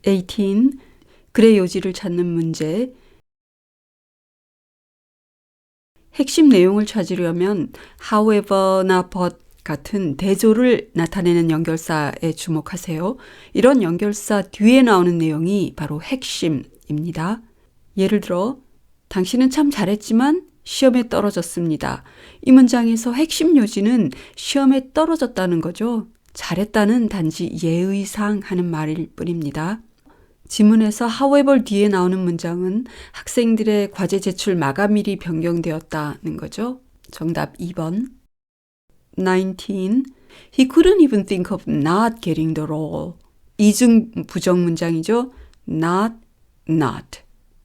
18. 글의 요지를 찾는 문제. 핵심 내용을 찾으려면 however나 but 같은 대조를 나타내는 연결사에 주목하세요. 이런 연결사 뒤에 나오는 내용이 바로 핵심입니다. 예를 들어 당신은 참 잘했지만 시험에 떨어졌습니다. 이 문장에서 핵심 요지는 시험에 떨어졌다는 거죠. 잘했다는 단지 예의상 하는 말일 뿐입니다. 지문에서 however 뒤에 나오는 문장은 학생들의 과제 제출 마감일이 변경되었다는 거죠. 정답 2번. 19. He couldn't even think of not getting the role. 이중 부정 문장이죠. not.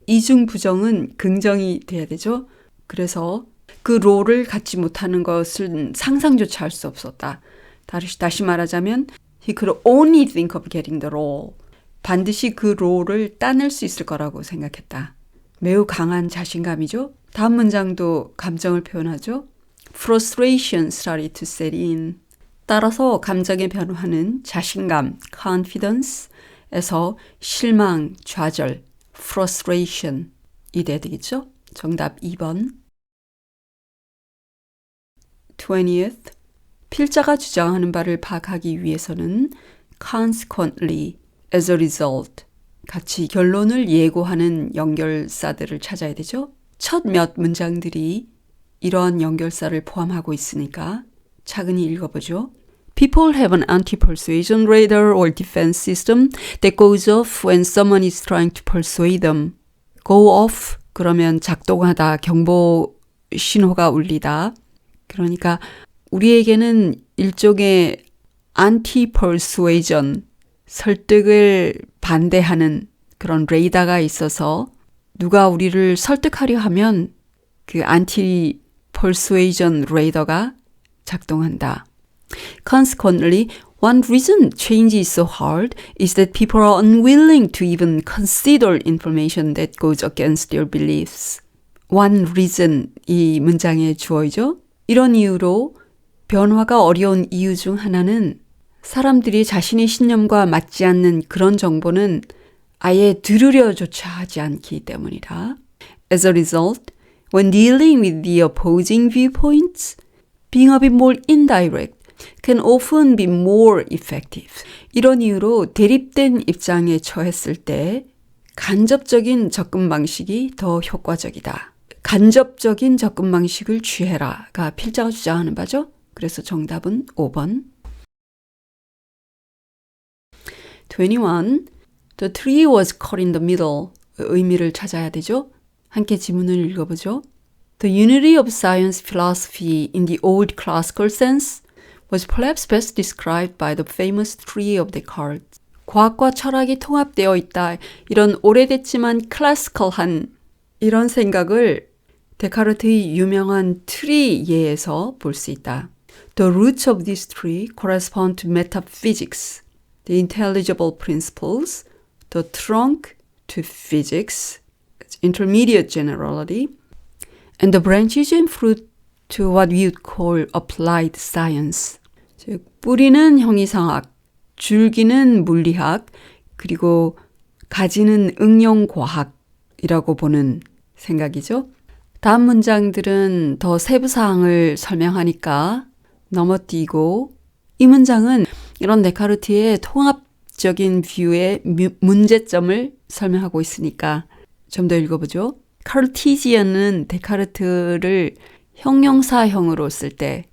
이중 부정은 긍정이 돼야 되죠. 그래서 그 롤을 갖지 못하는 것은 상상조차 할 수 없었다. 다시 말하자면 he could only think of getting the role. 반드시 그 롤을 따낼 수 있을 거라고 생각했다. 매우 강한 자신감이죠. 다음 문장도 감정을 표현하죠. Frustration started to set in. 따라서 감정의 변화는 자신감, confidence에서 실망, 좌절, frustration이 돼야 되겠죠? 정답 2번. 20th. 필자가 주장하는 바를 파악하기 위해서는 consequently, as a result 같이 결론을 예고하는 연결사들을 찾아야 되죠. 첫 몇 문장들이 이러한 연결사를 포함하고 있으니까 차근히 읽어보죠. People have an anti-persuasion radar or defense system that goes off when someone is trying to persuade them. Go off 그러면 작동하다, 경보 신호가 울리다. 그러니까 우리에게는 일종의 anti-persuasion, 설득을 반대하는 그런 레이더가 있어서 누가 우리를 설득하려 하면 그 anti-persuasion 레이더가 작동한다. Consequently, one reason change is so hard is that people are unwilling to even consider information that goes against their beliefs. One reason 이 문장의 주어이죠. 이런 이유로 변화가 어려운 이유 중 하나는 사람들이 자신의 신념과 맞지 않는 그런 정보는 아예 들으려조차 하지 않기 때문이다. As a result, when dealing with the opposing viewpoints, being a bit more indirect can often be more effective. 이런 이유로 대립된 입장에 처했을 때 간접적인 접근 방식이 더 효과적이다. 간접적인 접근 방식을 취해라가 필자가 주장하는 바죠. 그래서 정답은 5번. 21. The tree was caught in the middle. 의미를 찾아야 되죠. 함께 지문을 읽어보죠. The unity of science philosophy in the old classical sense was perhaps best described by the famous tree of Descartes. 과학과 철학이 통합되어 있다. 이런 오래됐지만 클래시컬한 이런 생각을 데카르트의 유명한 트리 예에서 볼 수 있다. The roots of this tree correspond to metaphysics, the intelligible principles, the trunk to physics, intermediate generality, and the branches and fruit to what we would call applied science. 즉, 뿌리는 형이상학, 줄기는 물리학, 그리고 가지는 응용과학이라고 보는 생각이죠. 다음 문장들은 더 세부 사항을 설명하니까 넘어뛰고 이 문장은 이런 데카르트의 통합적인 뷰의 문제점을 설명하고 있으니까 좀 더 읽어보죠. 카르티지언은 데카르트를 형용사형으로 쓸 때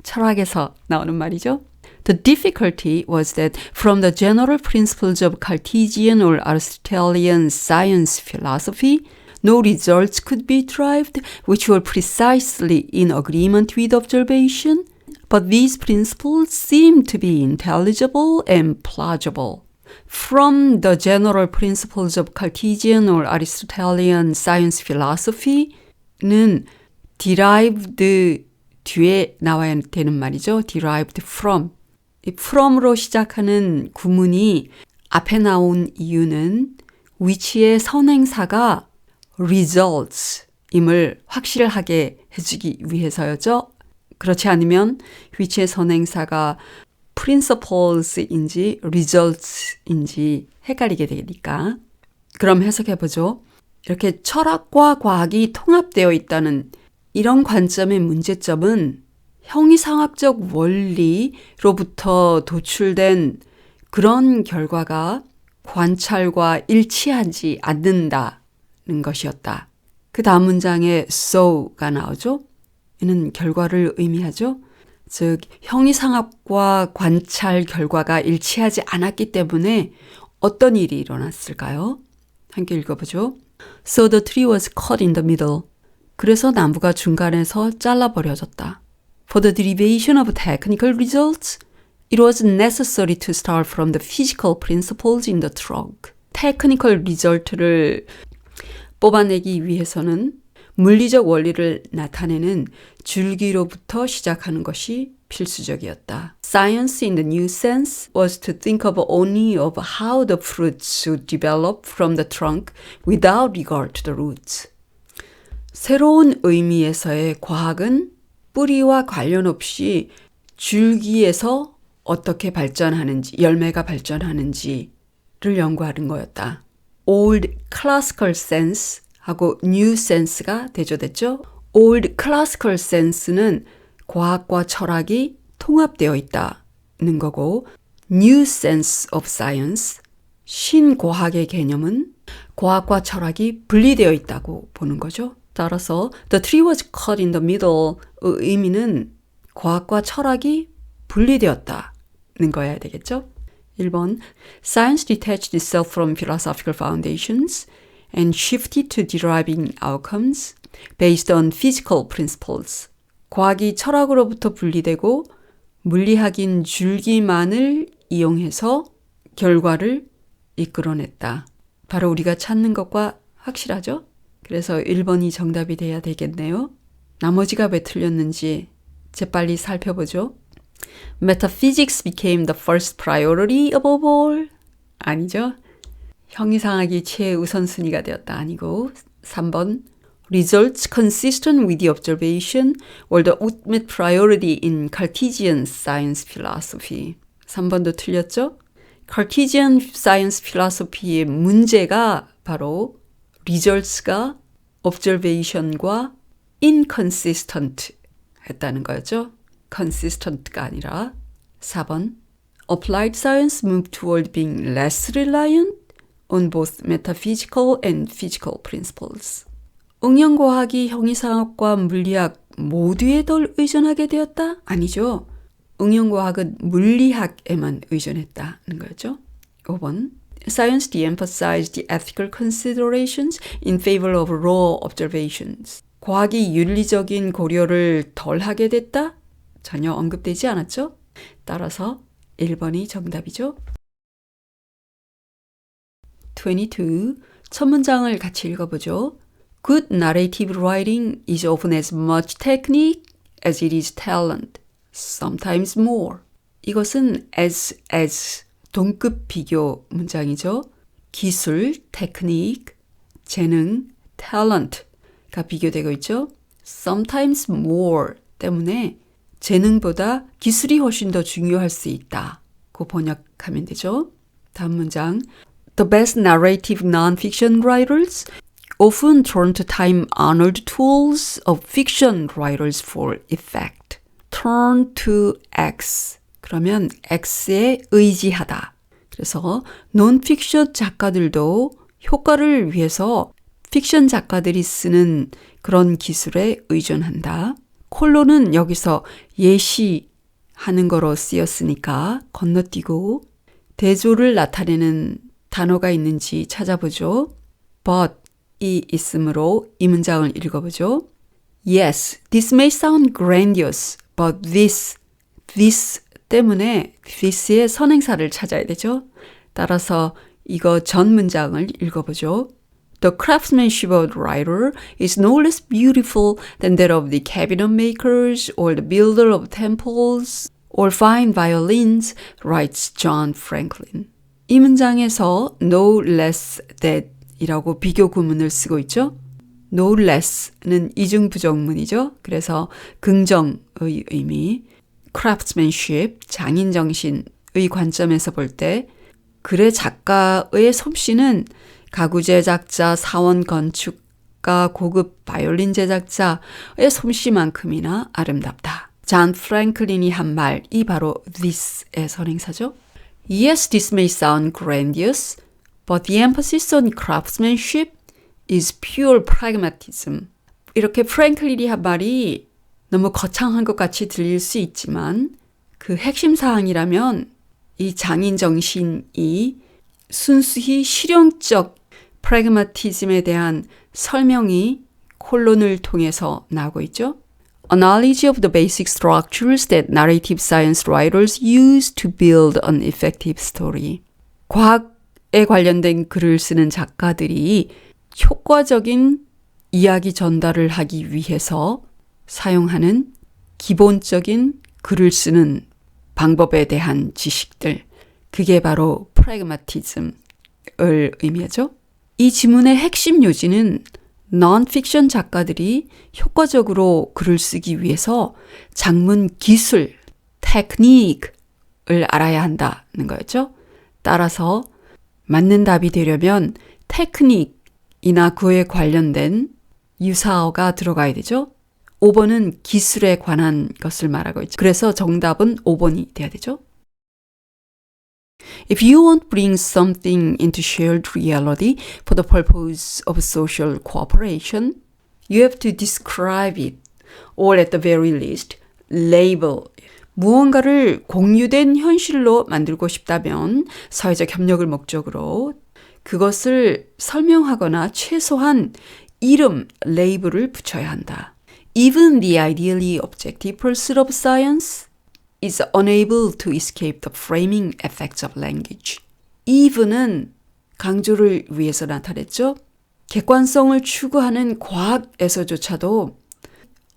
철학에서 나오는 말이죠. The difficulty was that from the general principles of Cartesian or Aristotelian science philosophy, no results could be derived which were precisely in agreement with observation, but these principles seemed to be intelligible and plausible. From the general principles of Cartesian or Aristotelian science philosophy는 derived 뒤에 나와야 되는 말이죠. derived from. 이 from으로 시작하는 구문이 앞에 나온 이유는 which의 선행사가 results임을 확실하게 해주기 위해서였죠. 그렇지 않으면 which의 선행사가 principles인지 results인지 헷갈리게 되니까. 그럼 해석해보죠. 이렇게 철학과 과학이 통합되어 있다는 이런 관점의 문제점은 형이상학적 원리로부터 도출된 그런 결과가 관찰과 일치하지 않는다는 것이었다. 그 다음 문장에 so가 나오죠. 이는 결과를 의미하죠. 즉 형이상학과 관찰 결과가 일치하지 않았기 때문에 어떤 일이 일어났을까요? 함께 읽어보죠. So the tree was cut in the middle. 그래서 나무가 중간에서 잘라버려졌다. For the derivation of technical results, it was necessary to start from the physical principles in the trunk. 테크니컬 리절트를 뽑아내기 위해서는 물리적 원리를 나타내는 줄기로부터 시작하는 것이 필수적이었다. Science in the new sense was to think of only of how the fruits should develop from the trunk without regard to the roots. 새로운 의미에서의 과학은 뿌리와 관련 없이 줄기에서 어떻게 발전하는지, 열매가 발전하는지를 연구하는 거였다. Old classical sense 하고 new sense가 대조됐죠. Old classical sense는 과학과 철학이 통합되어 있다는 거고 new sense of science, 신과학의 개념은 과학과 철학이 분리되어 있다고 보는 거죠. 따라서 the tree was cut in the middle의 의미는 과학과 철학이 분리되었다는 거여야 되겠죠. 1번 Science detached itself from philosophical foundations and shifted to deriving outcomes based on physical principles. 과학이 철학으로부터 분리되고 물리학인 줄기만을 이용해서 결과를 이끌어냈다. 바로 우리가 찾는 것과 확실하죠? 그래서 1번이 정답이 돼야 되겠네요. 나머지가 왜 틀렸는지 재빨리 살펴보죠. Metaphysics became the first priority above all. 아니죠. 형이상학이 최우선순위가 되었다. 아니고 3번 Results consistent with the observation were the ultimate priority in Cartesian science philosophy. 3번도 틀렸죠? Cartesian science philosophy의 문제가 바로 results가 observation과 inconsistent 했다는 거였죠. consistent가 아니라 4번 Applied science moved toward being less reliant on both metaphysical and physical principles. 응용과학이 형이상학과 물리학 모두에 덜 의존하게 되었다? 아니죠. 응용과학은 물리학에만 의존했다는 거였죠. 5번 Science de-emphasized the ethical considerations in favor of raw observations. 과학이 윤리적인 고려를 덜 하게 됐다? 전혀 언급되지 않았죠? 따라서 1번이 정답이죠. 22. 첫 문장을 같이 읽어보죠. Good narrative writing is often as much technique as it is talent, sometimes more. 이것은 as 동급 비교 문장이죠. 기술, 테크닉, 재능, talent가 비교되고 있죠. sometimes more 때문에 재능보다 기술이 훨씬 더 중요할 수 있다고 번역하면 되죠. 다음 문장 The best narrative non-fiction writers often turn to time-honored tools of fiction writers for effect. Turn to X. 그러면 X에 의지하다. 그래서 논픽션 작가들도 효과를 위해서 픽션 작가들이 쓰는 그런 기술에 의존한다. 콜론은 여기서 예시하는 거로 쓰였으니까 건너뛰고 대조를 나타내는 단어가 있는지 찾아보죠. but이 있으므로 이 문장을 읽어보죠. Yes, this may sound grandiose, but this 때문에 this의 선행사를 찾아야 되죠. 따라서 이거 전 문장을 읽어보죠. The craftsmanship of the writer is no less beautiful than that of the cabinet makers or the builder of temples or fine violins, writes John Franklin. 이 문장에서 no less that 이라고 비교 구문을 쓰고 있죠. no less는 이중부정문이죠. 그래서 긍정의 의미. craftsmanship, 장인 정신의 관점에서 볼 때 글의 작가의 솜씨는 가구 제작자, 사원 건축가, 고급 바이올린 제작자의 솜씨만큼이나 아름답다. 잔 프랭클린이 한 말이 바로 this의 선행사죠. Yes, this may sound grandiose, but the emphasis on craftsmanship is pure pragmatism. 이렇게 프랭클린이 한 말이 너무 거창한 것 같이 들릴 수 있지만 그 핵심 사항이라면 이 장인 정신이 순수히 실용적 프래그마티즘에 대한 설명이 콜론을 통해서 나오고 있죠. A knowledge of the basic structures that narrative science writers use to build an effective story. 과학에 관련된 글을 쓰는 작가들이 효과적인 이야기 전달을 하기 위해서 사용하는 기본적인 글을 쓰는 방법에 대한 지식들, 그게 바로 프래그마티즘을 의미하죠. 이 지문의 핵심 요지는 non-fiction 작가들이 효과적으로 글을 쓰기 위해서 작문 기술, 테크닉을 알아야 한다는 거였죠. 따라서 맞는 답이 되려면 테크닉이나 그에 관련된 유사어가 들어가야 되죠. 5번은 기술에 관한 것을 말하고 있죠. 그래서 정답은 5번이 돼야 되죠. If you want to bring something into shared reality for the purpose of social cooperation, you have to describe it, or at the very least, label. 무언가를 공유된 현실로 만들고 싶다면 사회적 협력을 목적으로 그것을 설명하거나 최소한 이름, 레이블을 붙여야 한다. Even the ideally objective pursuit of science is unable to escape the framing effects of language. even은 강조를 위해서 나타냈죠. 객관성을 추구하는 과학에서조차도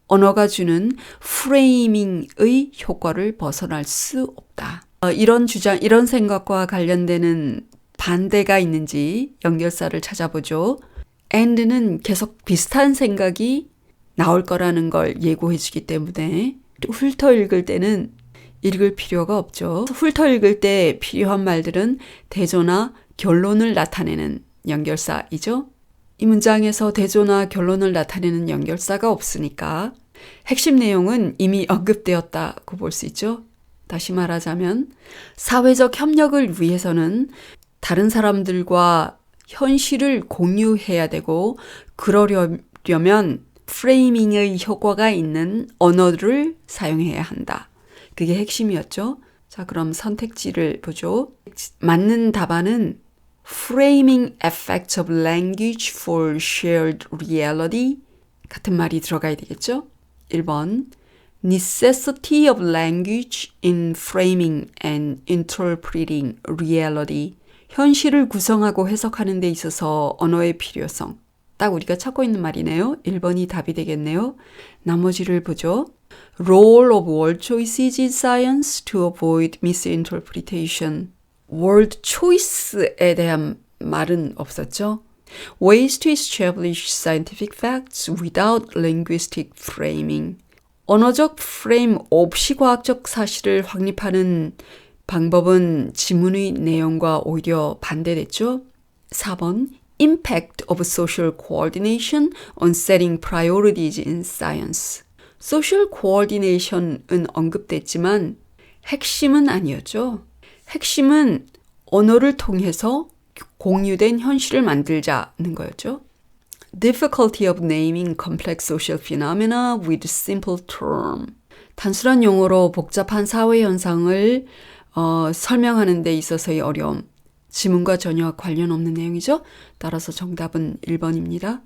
언어가 주는 프레이밍의 효과를 벗어날 수 없다. 이런 주장, 이런 생각과 관련되는 반대가 있는지 연결사를 찾아보죠. and는 계속 비슷한 생각이 나올 거라는 걸 예고해 주기 때문에 훑어 읽을 때는 읽을 필요가 없죠. 훑어 읽을 때 필요한 말들은 대조나 결론을 나타내는 연결사이죠. 이 문장에서 대조나 결론을 나타내는 연결사가 없으니까 핵심 내용은 이미 언급되었다고 볼 수 있죠. 다시 말하자면 사회적 협력을 위해서는 다른 사람들과 현실을 공유해야 되고 그러려면 프레이밍의 효과가 있는 언어를 사용해야 한다. 그게 핵심이었죠. 자, 그럼 선택지를 보죠. 맞는 답안은 Framing effects of language for shared reality 같은 말이 들어가야 되겠죠. 1번 Necessity of language in framing and interpreting reality. 현실을 구성하고 해석하는 데 있어서 언어의 필요성. 딱 우리가 찾고 있는 말이네요. 1번이 답이 되겠네요. 나머지를 보죠. Role of word choices in science to avoid misinterpretation. word choice에 대한 말은 없었죠. Ways to establish scientific facts without linguistic framing. 언어적 프레임 없이 과학적 사실을 확립하는 방법은 지문의 내용과 오히려 반대됐죠. 4번 Impact of social coordination on setting priorities in science. Social coordination은 언급됐지만 핵심은 아니었죠. 핵심은 언어를 통해서 공유된 현실을 만들자는 거였죠. Difficulty of naming complex social phenomena with simple term. 단순한 용어로 복잡한 사회 현상을 설명하는 데 있어서의 어려움. 지문과 전혀 관련 없는 내용이죠. 따라서 정답은 1번입니다.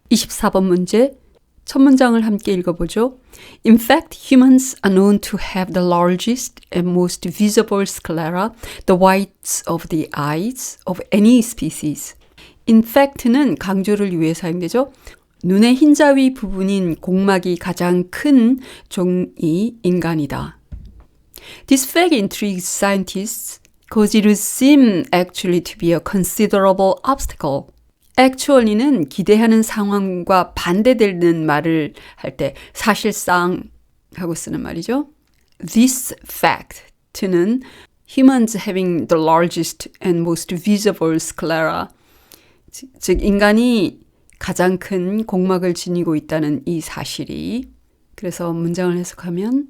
24번 문제. 첫 문장을 함께 읽어보죠. In fact, humans are known to have the largest and most visible sclera, the whites of the eyes of any species. In fact는 강조를 위해 사용되죠. 눈의 흰자위 부분인 공막이 가장 큰 종이 인간이다. This fact intrigues scientists because it would seem actually to be a considerable obstacle. actually는 기대하는 상황과 반대되는 말을 할 때 사실상 하고 쓰는 말이죠. This fact는 humans having the largest and most visible sclera, 즉 인간이 가장 큰 공막을 지니고 있다는 이 사실이, 그래서 문장을 해석하면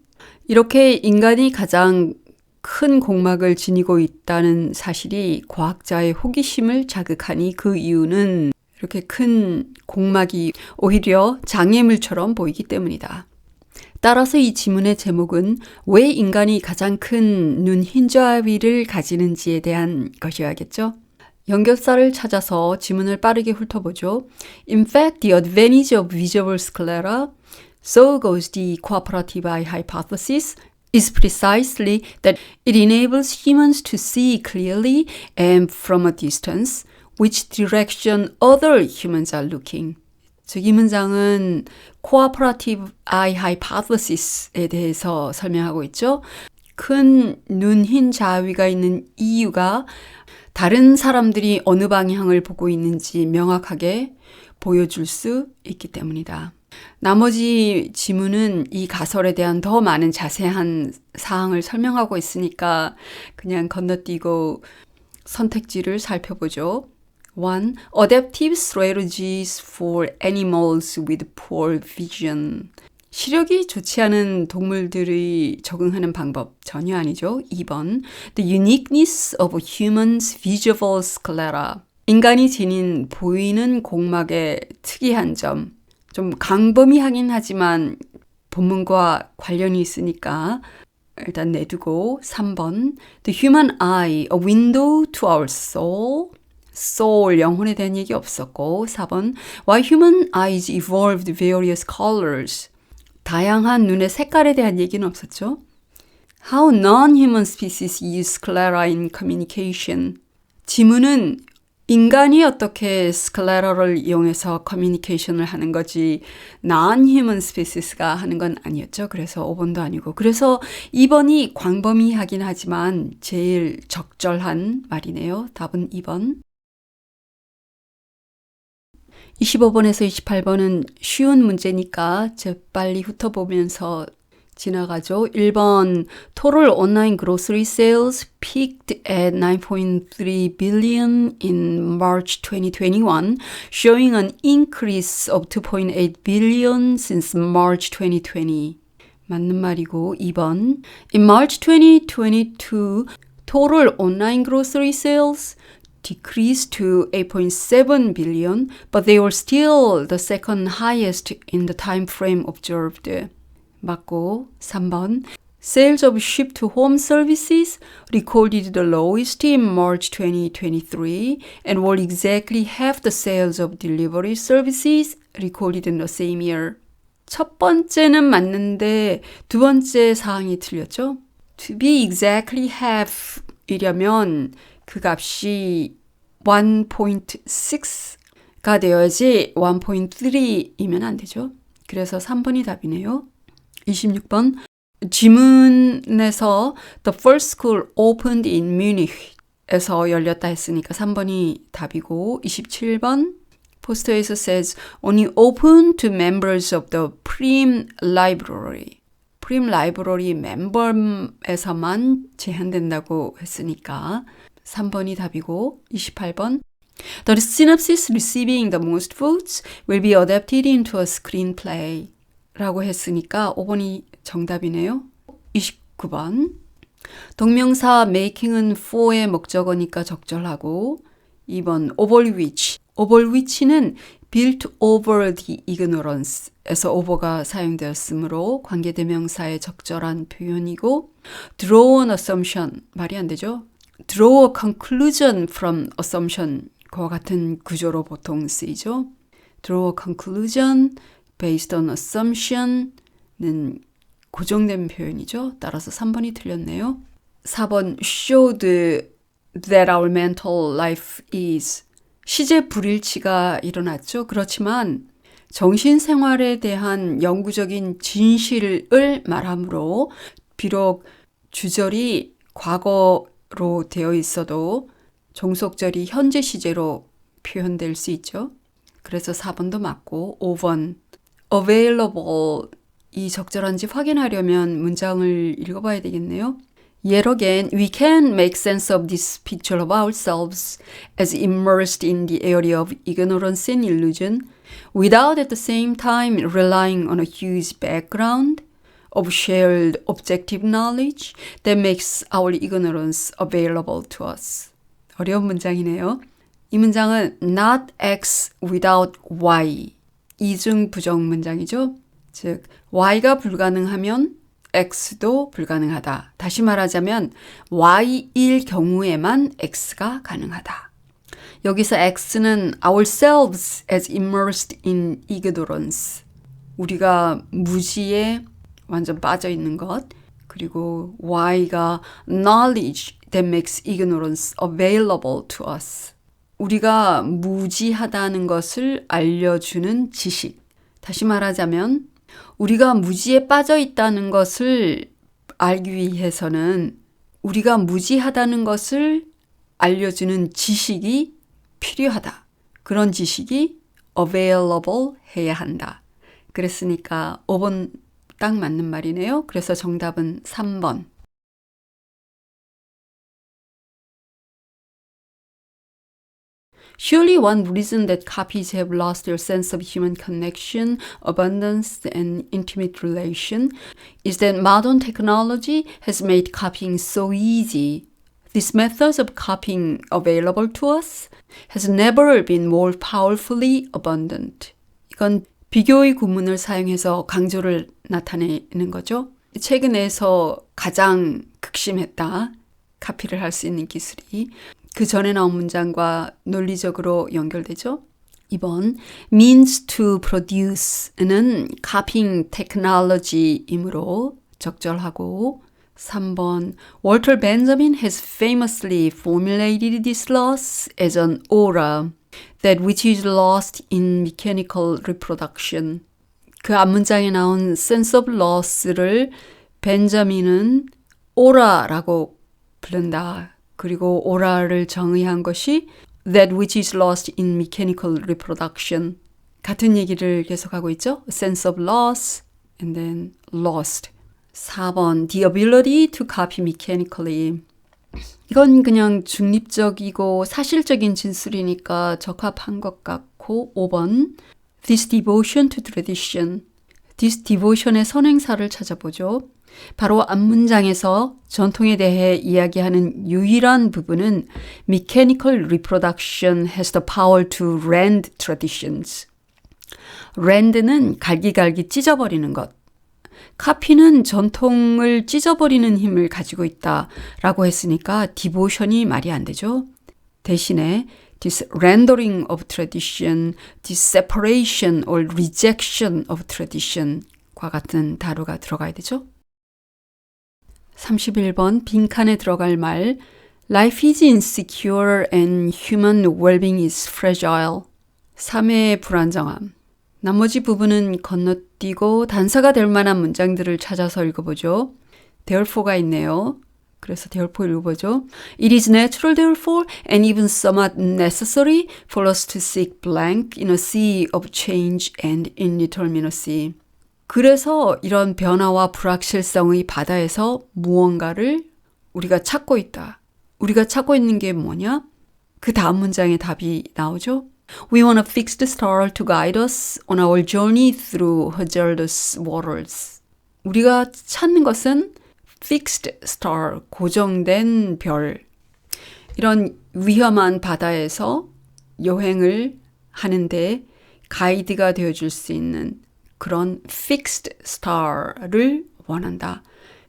이렇게 인간이 가장 큰 공막을 지니고 있다는 사실이 과학자의 호기심을 자극하니 그 이유는 이렇게 큰 공막이 오히려 장애물처럼 보이기 때문이다. 따라서 이 지문의 제목은 왜 인간이 가장 큰 눈 흰자위를 가지는지에 대한 것이어야겠죠. 연결사를 찾아서 지문을 빠르게 훑어보죠. In fact, the advantage of visual sclera, so goes the cooperative eye hypothesis, is precisely that it enables humans to see clearly and from a distance which direction other humans are looking. 즉, 이 문장은 cooperative eye hypothesis에 대해서 설명하고 있죠. 큰 눈 흰 자위가 있는 이유가 다른 사람들이 어느 방향을 보고 있는지 명확하게 보여줄 수 있기 때문이다. 나머지 지문은 이 가설에 대한 더 많은 자세한 사항을 설명하고 있으니까 그냥 건너뛰고 선택지를 살펴보죠. 1. Adaptive strategies for animals with poor vision. 시력이 좋지 않은 동물들이 적응하는 방법 전혀 아니죠. 2번. The uniqueness of humans' visual sclera. 인간이 지닌 보이는 공막의 특이한 점. 좀 광범위하긴 하지만 본문과 관련이 있으니까 일단 내두고. 3번. The human eye, a window to our soul. soul, 영혼에 대한 얘기 없었고. 4번. Why human eyes evolved various colors. 다양한 눈의 색깔에 대한 얘기는 없었죠. How non-human species use sclera in communication. 지문은 인간이 어떻게 스클레라를 이용해서 커뮤니케이션을 하는 거지 non-human species가 하는 건 아니었죠. 그래서 5번도 아니고. 그래서 2번이 광범위하긴 하지만 제일 적절한 말이네요. 답은 2번. 25번에서 28번은 쉬운 문제니까 재빨리 훑어보면서 지나가죠. 1번, total online grocery sales peaked at 9.3 billion in March 2021, showing an increase of 2.8 billion since March 2020. 맞는 말이고. 2번, in March 2022, total online grocery sales decreased to 8.7 billion, but they were still the second highest in the time frame observed. 맞고. 3번. Sales of ship-to-home services recorded the lowest in March 2023 and were exactly half the sales of delivery services recorded in the same year. 첫 번째는 맞는데 두 번째 사항이 틀렸죠? To be exactly half 이려면 그 값이 1.6가 되어야지 1.3이면 안 되죠. 그래서 3번이 답이네요. 26번. 지문에서 The first school opened in Munich에서 열렸다 했으니까 3번이 답이고. 27번. 포스터에서 says only open to members of the Prim Library. Prim Library 멤버에서만 제한된다고 했으니까 3번이 답이고. 28번. The synopsis receiving the most votes will be adapted into a screenplay 라고 했으니까 5번이 정답이네요. 29번. 동명사 making은 for의 목적어니까 적절하고. 2번 over which. over which는 built over the ignorance에서 over가 사용되었으므로 관계대명사의 적절한 표현이고. draw an assumption. 말이 안 되죠. draw a conclusion from assumption. 그와 같은 구조로 보통 쓰이죠. draw a conclusion based on assumption는 고정된 표현이죠. 따라서 3번이 틀렸네요. 4번 showed that our mental life is 시제 불일치가 일어났죠. 그렇지만 정신생활에 대한 영구적인 진실을 말하므로 비록 주절이 과거로 되어 있어도 종속절이 현재 시제로 표현될 수 있죠. 그래서 4번도 맞고 5번 available 이 적절한지 확인하려면 문장을 읽어봐야 되겠네요. Yet again, we can make sense of this picture of ourselves as immersed in the area of ignorance and illusion without at the same time relying on a huge background of shared objective knowledge that makes our ignorance available to us. 어려운 문장이네요. 이 문장은 not X without Y 이중 부정 문장이죠. 즉 Y가 불가능하면 X도 불가능하다. 다시 말하자면 Y일 경우에만 X가 가능하다. 여기서 X는 ourselves as immersed in ignorance. 우리가 무지에 완전 빠져 있는 것. 그리고 Y가 knowledge that makes ignorance available to us. 우리가 무지하다는 것을 알려주는 지식. 다시 말하자면 우리가 무지에 빠져 있다는 것을 알기 위해서는 우리가 무지하다는 것을 알려주는 지식이 필요하다. 그런 지식이 available 해야 한다. 그랬으니까 5번 딱 맞는 말이네요. 그래서 정답은 3번. Surely one reason that copies have lost their sense of human connection, abundance, and intimate relation is that modern technology has made copying so easy. This method of copying available to us has never been more powerfully abundant. 이건 비교의 구문을 사용해서 강조를 나타내는 거죠. 최근에서 가장 극심했다. 카피를 할 수 있는 기술이. 그 전에 나온 문장과 논리적으로 연결되죠. 2번 means to produce는 copying technology이므로 적절하고 3번 Walter Benjamin has famously formulated this loss as an aura, that which is lost in mechanical reproduction. 그 앞문장에 나온 sense of loss를 벤자민은 aura라고 부른다. 그리고 오라를 정의한 것이 that which is lost in mechanical reproduction. 같은 얘기를 계속하고 있죠. sense of loss and then lost. 4번 the ability to copy mechanically. 이건 그냥 중립적이고 사실적인 진술이니까 적합한 것 같고 5번 this devotion to tradition. this devotion의 선행사를 찾아보죠. 바로 앞문장에서 전통에 대해 이야기하는 유일한 부분은 mechanical reproduction has the power to rend traditions. rend는 갈기갈기 찢어버리는 것. 카피는 전통을 찢어버리는 힘을 가지고 있다라고 했으니까 디보션이 말이 안 되죠. 대신에 this rendering of tradition, this separation or rejection of tradition과 같은 단어가 들어가야 되죠. 31번 빈칸에 들어갈 말 Life is insecure and human well-being is fragile. 삶의 불안정함. 나머지 부분은 건너뛰고 단서가 될 만한 문장들을 찾아서 읽어보죠. therefore가 있네요. 그래서 therefore 읽어보죠. It is natural therefore and even somewhat necessary for us to seek blank in a sea of change and indeterminacy. 그래서 이런 변화와 불확실성의 바다에서 무언가를 우리가 찾고 있다. 우리가 찾고 있는 게 뭐냐? 그 다음 문장에 답이 나오죠. We want a fixed star to guide us on our journey through hazardous waters. 우리가 찾는 것은 fixed star, 고정된 별. 이런 위험한 바다에서 여행을 하는데 가이드가 되어줄 수 있는 그런 fixed star를 원한다.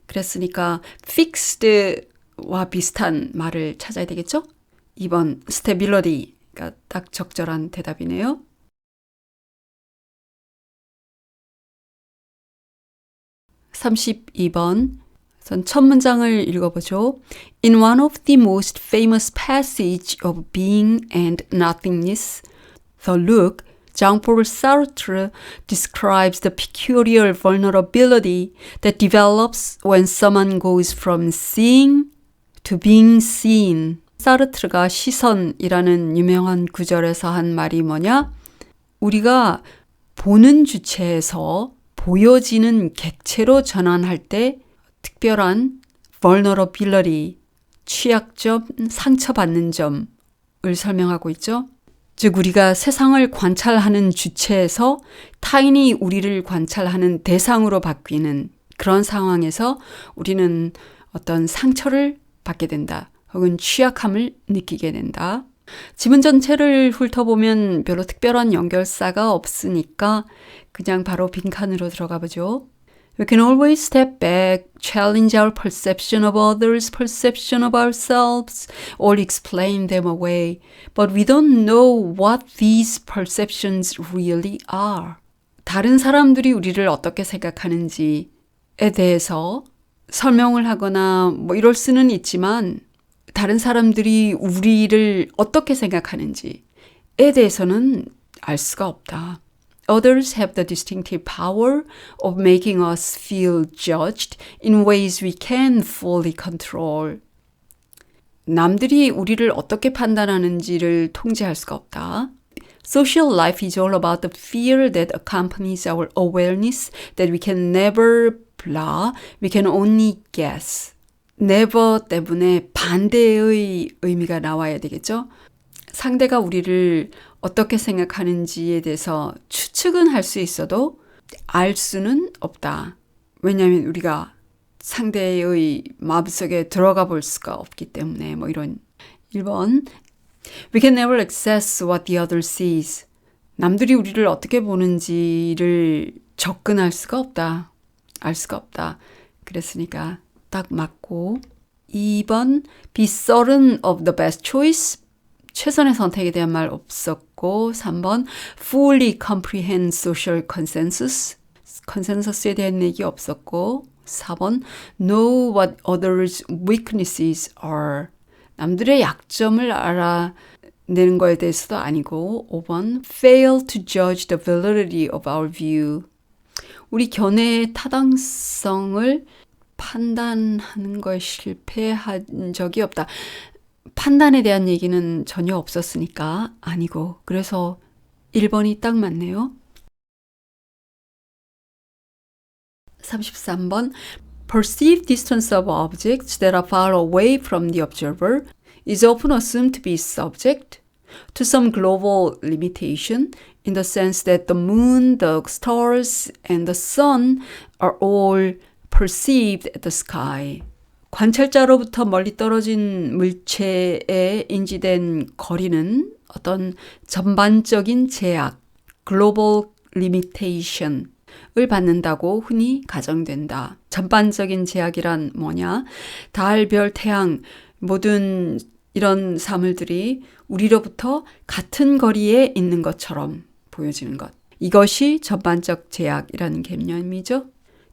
그랬으니까 fixed와 비슷한 말을 찾아야 되겠죠? 2번 stability가 딱 적절한 대답이네요. (32번) 첫 문장을 읽어보죠. In one of the most famous passages of being and nothingness, The Look, Jean-Paul Sartre describes the peculiar vulnerability that develops when someone goes from seeing to being seen. 사르트르가 시선이라는 유명한 구절에서 한 말이 뭐냐? 우리가 보는 주체에서 보여지는 객체로 전환할 때 특별한 vulnerability, 취약점, 상처받는 점을 설명하고 있죠. 즉 우리가 세상을 관찰하는 주체에서 타인이 우리를 관찰하는 대상으로 바뀌는 그런 상황에서 우리는 어떤 상처를 받게 된다. 혹은 취약함을 느끼게 된다. 지문 전체를 훑어보면 별로 특별한 연결사가 없으니까 그냥 바로 빈칸으로 들어가 보죠. We can always step back, challenge our perception of others, perception of ourselves, or explain them away. But we don't know what these perceptions really are. 다른 사람들이 우리를 어떻게 생각하는지에 대해서 설명을 하거나 뭐 이럴 수는 있지만 다른 사람들이 우리를 어떻게 생각하는지에 대해서는 알 수가 없다. Others have the distinctive power of making us feel judged in ways we can't fully control. 남들이 우리를 어떻게 판단하는지를 통제할 수가 없다. Social life is all about the fear that accompanies our awareness that we can never blah, we can only guess. never 때문에 반대의 의미가 나와야 되겠죠? 상대가 우리를 어떻게 생각하는지에 대해서 추측은 할 수 있어도 알 수는 없다. 왜냐하면 우리가 상대의 마음속에 들어가 볼 수가 없기 때문에 뭐 이런 1번 We can never access what the other sees. 남들이 우리를 어떻게 보는지를 접근할 수가 없다. 알 수가 없다. 그랬으니까 딱 맞고 2번 Be certain of the best choice. 최선의 선택에 대한 말 없었고 3번 Fully comprehend social consensus. 컨센서스에 대한 얘기 없었고 4번 Know what others' weaknesses are. 남들의 약점을 알아내는 거에 대해서도 아니고 5번 Fail to judge the validity of our view. 우리 견해의 타당성을 판단하는 거에 실패한 적이 없다. 판단에 대한 얘기는 전혀 없었으니까 아니고 그래서 1번이 딱 맞네요. 33번 Perceived distance of objects that are far away from the observer is often assumed to be subject to some global limitation in the sense that the moon, the stars, and the sun are all perceived at the sky. 관찰자로부터 멀리 떨어진 물체에 인지된 거리는 어떤 전반적인 제약, global limitation 을 받는다고 흔히 가정된다. 전반적인 제약이란 뭐냐? 달, 별, 태양 모든 이런 사물들이 우리로부터 같은 거리에 있는 것처럼 보여지는 것. 이것이 전반적 제약이라는 개념이죠.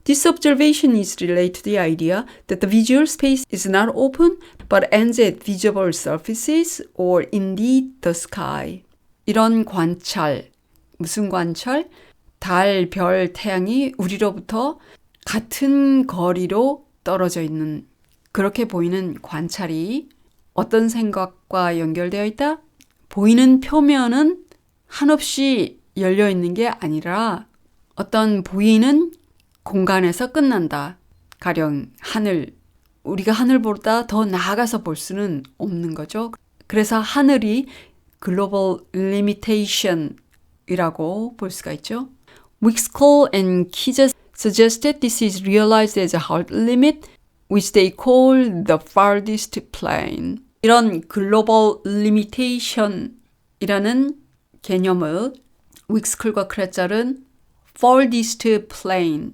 This observation is related to the idea that the visual space is not open but ends at visible surfaces or indeed the sky. 이런 관찰, 무슨 관찰? 달, 별, 태양이 우리로부터 같은 거리로 떨어져 있는 그렇게 보이는 관찰이 어떤 생각과 연결되어 있다? 보이는 표면은 한없이 열려 있는 게 아니라 어떤 보이는 공간에서 끝난다. 가령 하늘, 우리가 하늘보다 더 나아가서 볼 수는 없는 거죠. 그래서 하늘이 글로벌 리미테이션이라고 볼 수가 있죠. Wixcall and Kija suggested this is realized as a hard limit, which they call the farthest plane. 이런 글로벌 limitation이라는 개념을 윅스클과 크레짤은 farthest plane,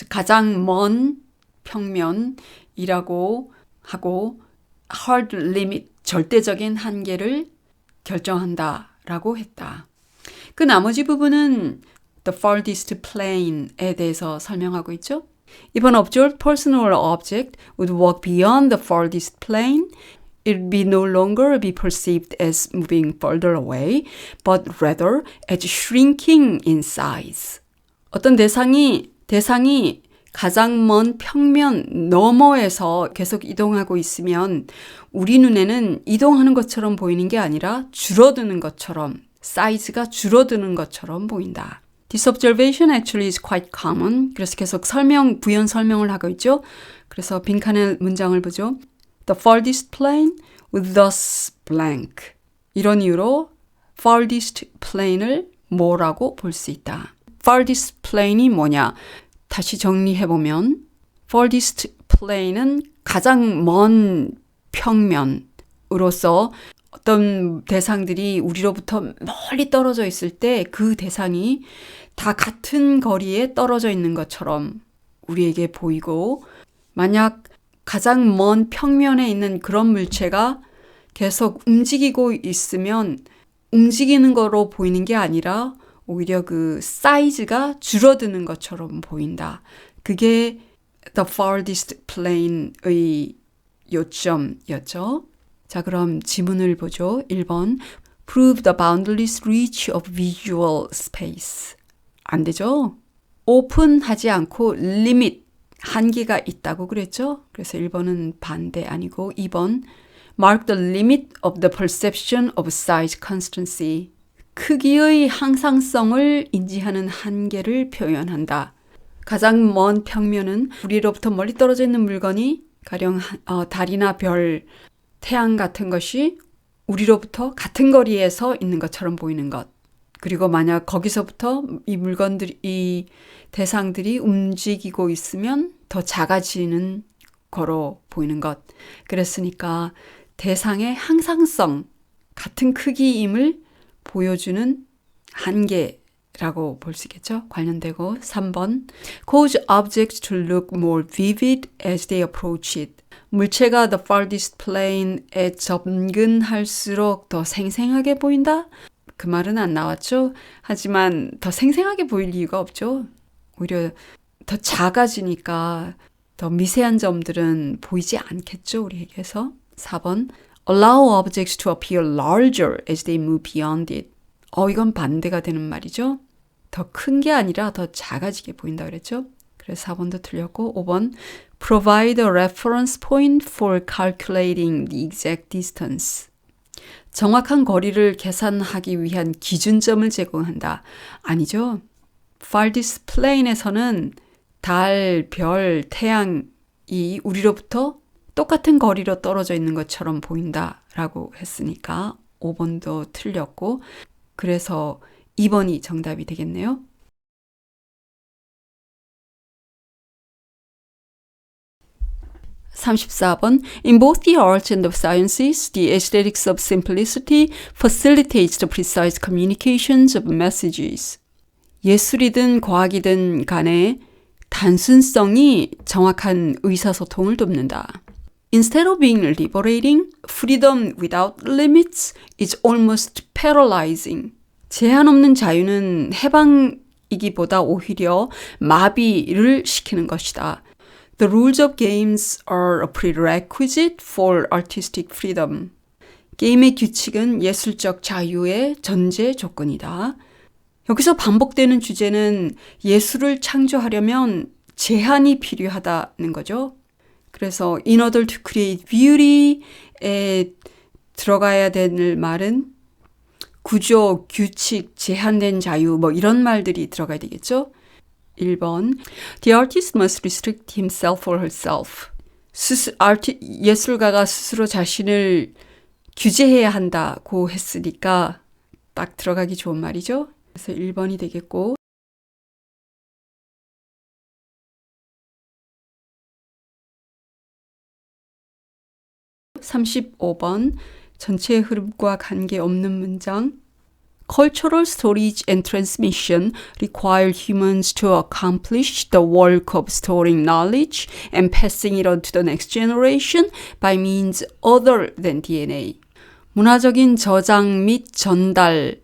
가장 먼 평면이라고 하고 hard limit, 절대적인 한계를 결정한다라고 했다. 그 나머지 부분은 the farthest plane에 대해서 설명하고 있죠. If an observed person or object would walk beyond the farthest plane, it would be no longer be perceived as moving further away, but rather as shrinking in size. 어떤 대상이 가장 먼 평면 너머에서 계속 이동하고 있으면 우리 눈에는 이동하는 것처럼 보이는 게 아니라 줄어드는 것처럼, 사이즈가 줄어드는 것처럼 보인다. This observation actually is quite common. 그래서 계속 부연 설명을 하고 있죠. 그래서 빈칸의 문장을 보죠. The farthest plane with thus blank. 이런 이유로 farthest plane을 뭐라고 볼 수 있다. farthest plane이 뭐냐? 다시 정리해보면 farthest plane은 가장 먼 평면으로서 어떤 대상들이 우리로부터 멀리 떨어져 있을 때 그 대상이 다 같은 거리에 떨어져 있는 것처럼 우리에게 보이고, 만약 가장 먼 평면에 있는 그런 물체가 계속 움직이고 있으면 움직이는 거로 보이는 게 아니라 오히려 그 사이즈가 줄어드는 것처럼 보인다. 그게 the farthest plane의 요점이었죠. 자, 그럼 지문을 보죠. 1번. Prove the boundless reach of visual space. 안 되죠? 오픈하지 않고 limit, 한계가 있다고 그랬죠? 그래서 1번은 반대 아니고 2번. Mark the limit of the perception of size constancy. 크기의 항상성을 인지하는 한계를 표현한다. 가장 먼 평면은 우리로부터 멀리 떨어져 있는 물건이 가령 달이나 별, 태양 같은 것이 우리로부터 같은 거리에서 있는 것처럼 보이는 것. 그리고 만약 거기서부터 이 대상들이 움직이고 있으면 더 작아지는 거로 보이는 것. 그랬으니까 대상의 항상성, 같은 크기임을 보여주는 한계라고 볼 수 있겠죠. 관련되고 3번. Cause objects to look more vivid as they approach it. 물체가 the farthest plane에 접근할수록 더 생생하게 보인다? 그 말은 안 나왔죠. 하지만 더 생생하게 보일 이유가 없죠. 오히려 더 작아지니까 더 미세한 점들은 보이지 않겠죠, 우리에게서. 4번. Allow objects to appear larger as they move beyond it. 이건 반대가 되는 말이죠. 더 큰 게 아니라 더 작아지게 보인다 그랬죠. 그래서 4번도 틀렸고 5번. Provide a reference point for calculating the exact distance. 정확한 거리를 계산하기 위한 기준점을 제공한다. 아니죠. farthest plane에서는 달, 별, 태양이 우리로부터 똑같은 거리로 떨어져 있는 것처럼 보인다라고 했으니까 5번도 틀렸고, 그래서 2번이 정답이 되겠네요. 34번. In both the arts and the sciences, the aesthetics of simplicity facilitates the precise communications of messages. 예술이든 과학이든 간에 단순성이 정확한 의사소통을 돕는다. Instead of being liberating, freedom without limits is almost paralyzing. 제한 없는 자유는 해방이기보다 오히려 마비를 시키는 것이다. The rules of games are a prerequisite for artistic freedom. 게임의 규칙은 예술적 자유의 전제 조건이다. 여기서 반복되는 주제는 예술을 창조하려면 제한이 필요하다는 거죠. 그래서 in order to create beauty에 들어가야 될 말은 구조, 규칙, 제한된 자유 이런 말들이 들어가야 되겠죠. 1번. The artist must restrict himself or herself. 예술가가 스스로 자신을 규제해야 한다고 했으니까 딱 들어가기 좋은 말이죠. 그래서 1번이 되겠고 35번. 전체 흐름과 관계없는 문장. Cultural storage and transmission require humans to accomplish the work of storing knowledge and passing it on to the next generation by means other than DNA. 문화적인 저장 및 전달을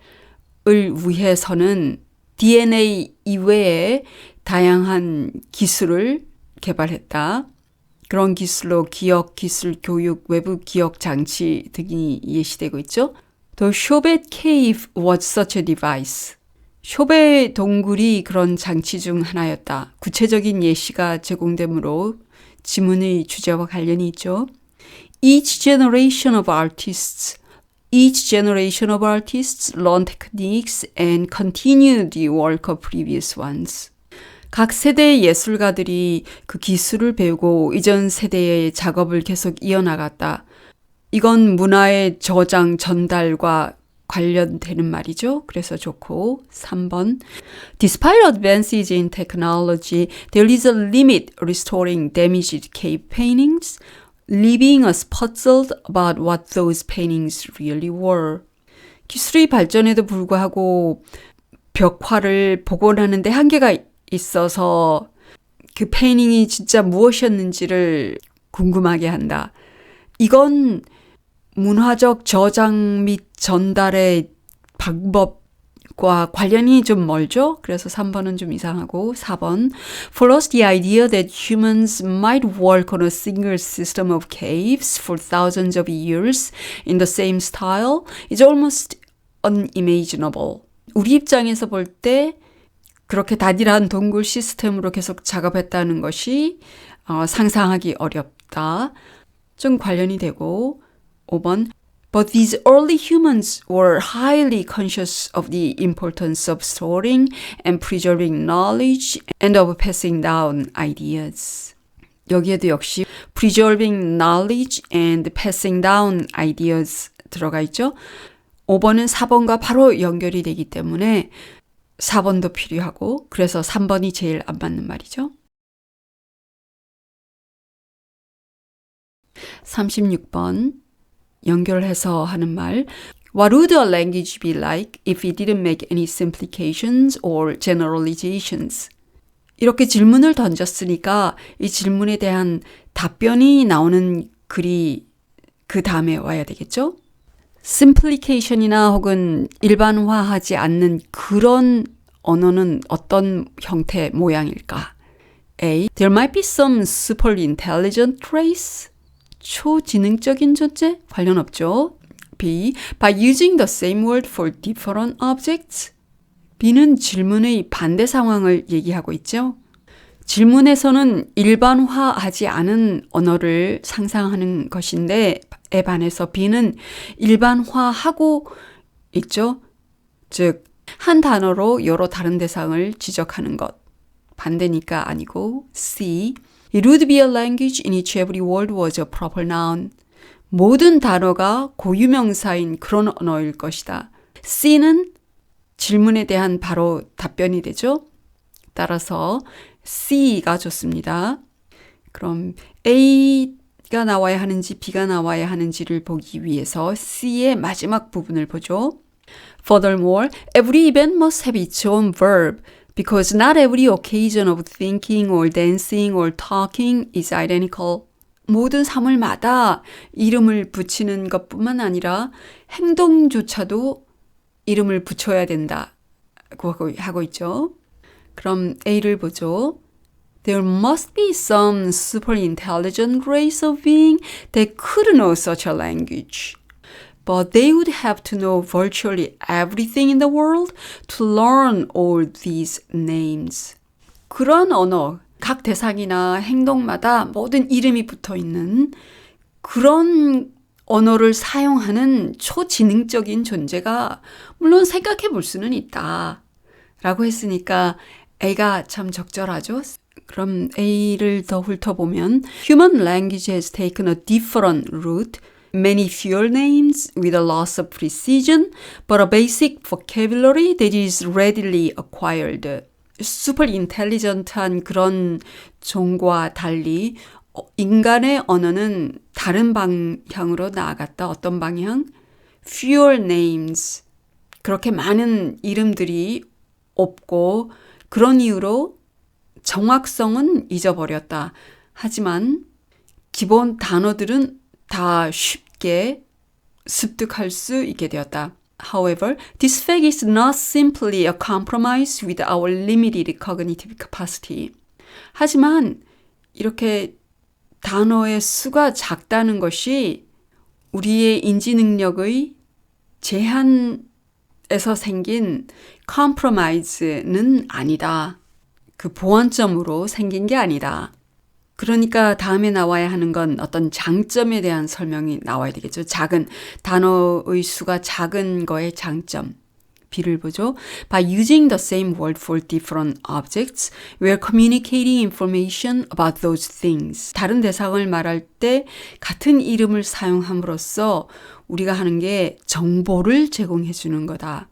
위해서는 DNA 이외에 다양한 기술을 개발했다. 그런 기술로 기억, 기술, 교육, 외부 기억 장치 등이 예시되고 있죠. The Chauvet cave was such a device. 쇼베 동굴이 그런 장치 중 하나였다. 구체적인 예시가 제공되므로 지문의 주제와 관련이 있죠. Each generation of artists learn techniques and continue the work of previous ones. 각 세대의 예술가들이 그 기술을 배우고 이전 세대의 작업을 계속 이어나갔다. 이건 문화의 저장, 전달과 관련되는 말이죠. 그래서 좋고 3번 Despite advances in technology, there is a limit restoring damaged cave paintings, leaving us puzzled about what those paintings really were. 기술이 발전에도 불구하고 벽화를 복원하는 데 한계가 있어서 그 페인팅이 진짜 무엇이었는지를 궁금하게 한다. 이건 문화적 저장 및 전달의 방법과 관련이 좀 멀죠? 그래서 3번은 좀 이상하고 4번 For us the idea that humans might work on a single system of caves for thousands of years in the same style is almost unimaginable. 우리 입장에서 볼 때 그렇게 단일한 동굴 시스템으로 계속 작업했다는 것이 상상하기 어렵다. 좀 관련이 되고 5번 But these early humans were highly conscious of the importance of storing and preserving knowledge and of passing down ideas. 여기에도 역시 preserving knowledge and passing down ideas 들어가 있죠. 5번은 4번과 바로 연결이 되기 때문에 4번도 필요하고 그래서 3번이 제일 안 맞는 말이죠. 36번 연결해서 하는 말 What would a language be like if it didn't make any simplifications or generalizations? 이렇게 질문을 던졌으니까 이 질문에 대한 답변이 나오는 글이 그 다음에 와야 되겠죠? 심플리케이션이나 혹은 일반화하지 않는 그런 언어는 어떤 형태 모양일까? A. There might be some super intelligent race. 초지능적인 존재? 관련 없죠. B. By using the same word for different objects. B는 질문의 반대 상황을 얘기하고 있죠. 질문에서는 일반화하지 않은 언어를 상상하는 것인데 에 반해서 B는 일반화하고 있죠. 즉, 한 단어로 여러 다른 대상을 지적하는 것. 반대니까 아니고 C. It would be a language in which every word was a proper noun. 모든 단어가 고유명사인 그런 언어일 것이다. C는 질문에 대한 바로 답변이 되죠. 따라서 C가 좋습니다. 그럼 A가 나와야 하는지 B가 나와야 하는지를 보기 위해서 C의 마지막 부분을 보죠. Furthermore, every event must have its own verb because not every occasion of thinking or dancing or talking is identical. 모든 사물마다 이름을 붙이는 것뿐만 아니라 행동조차도 이름을 붙여야 된다고 하고 있죠. 그럼 A를 보죠. There must be some super intelligent race of being that could know such a language. But they would have to know virtually everything in the world to learn all these names. 그런 언어, 각 대상이나 행동마다 모든 이름이 붙어 있는 그런 언어를 사용하는 초지능적인 존재가 물론 생각해 볼 수는 있다. 라고 했으니까 A가 참 적절하죠. 그럼 A를 더 훑어보면 Human language has taken a different route. Many fewer names with a loss of precision, but a basic vocabulary that is readily acquired. super intelligent한 그런 종과 달리 인간의 언어는 다른 방향으로 나아갔다. 어떤 방향? Fewer names. 그렇게 많은 이름들이 없고 그런 이유로 정확성은 잊어버렸다. 하지만 기본 단어들은 다 쉽게 습득할 수 있게 되었다. However, this fact is not simply a compromise with our limited cognitive capacity. 하지만 이렇게 단어의 수가 작다는 것이 우리의 인지 능력의 제한에 에서 생긴 compromise는 아니다. 그 보완점으로 생긴 게 아니다. 그러니까 다음에 나와야 하는 건 어떤 장점에 대한 설명이 나와야 되겠죠. 작은 단어의 수가 작은 거의 장점. B를 보죠. By using the same word for different objects, we are communicating information about those things. 다른 대상을 말할 때 같은 이름을 사용함으로써 우리가 하는 게 정보를 제공해 주는 거다.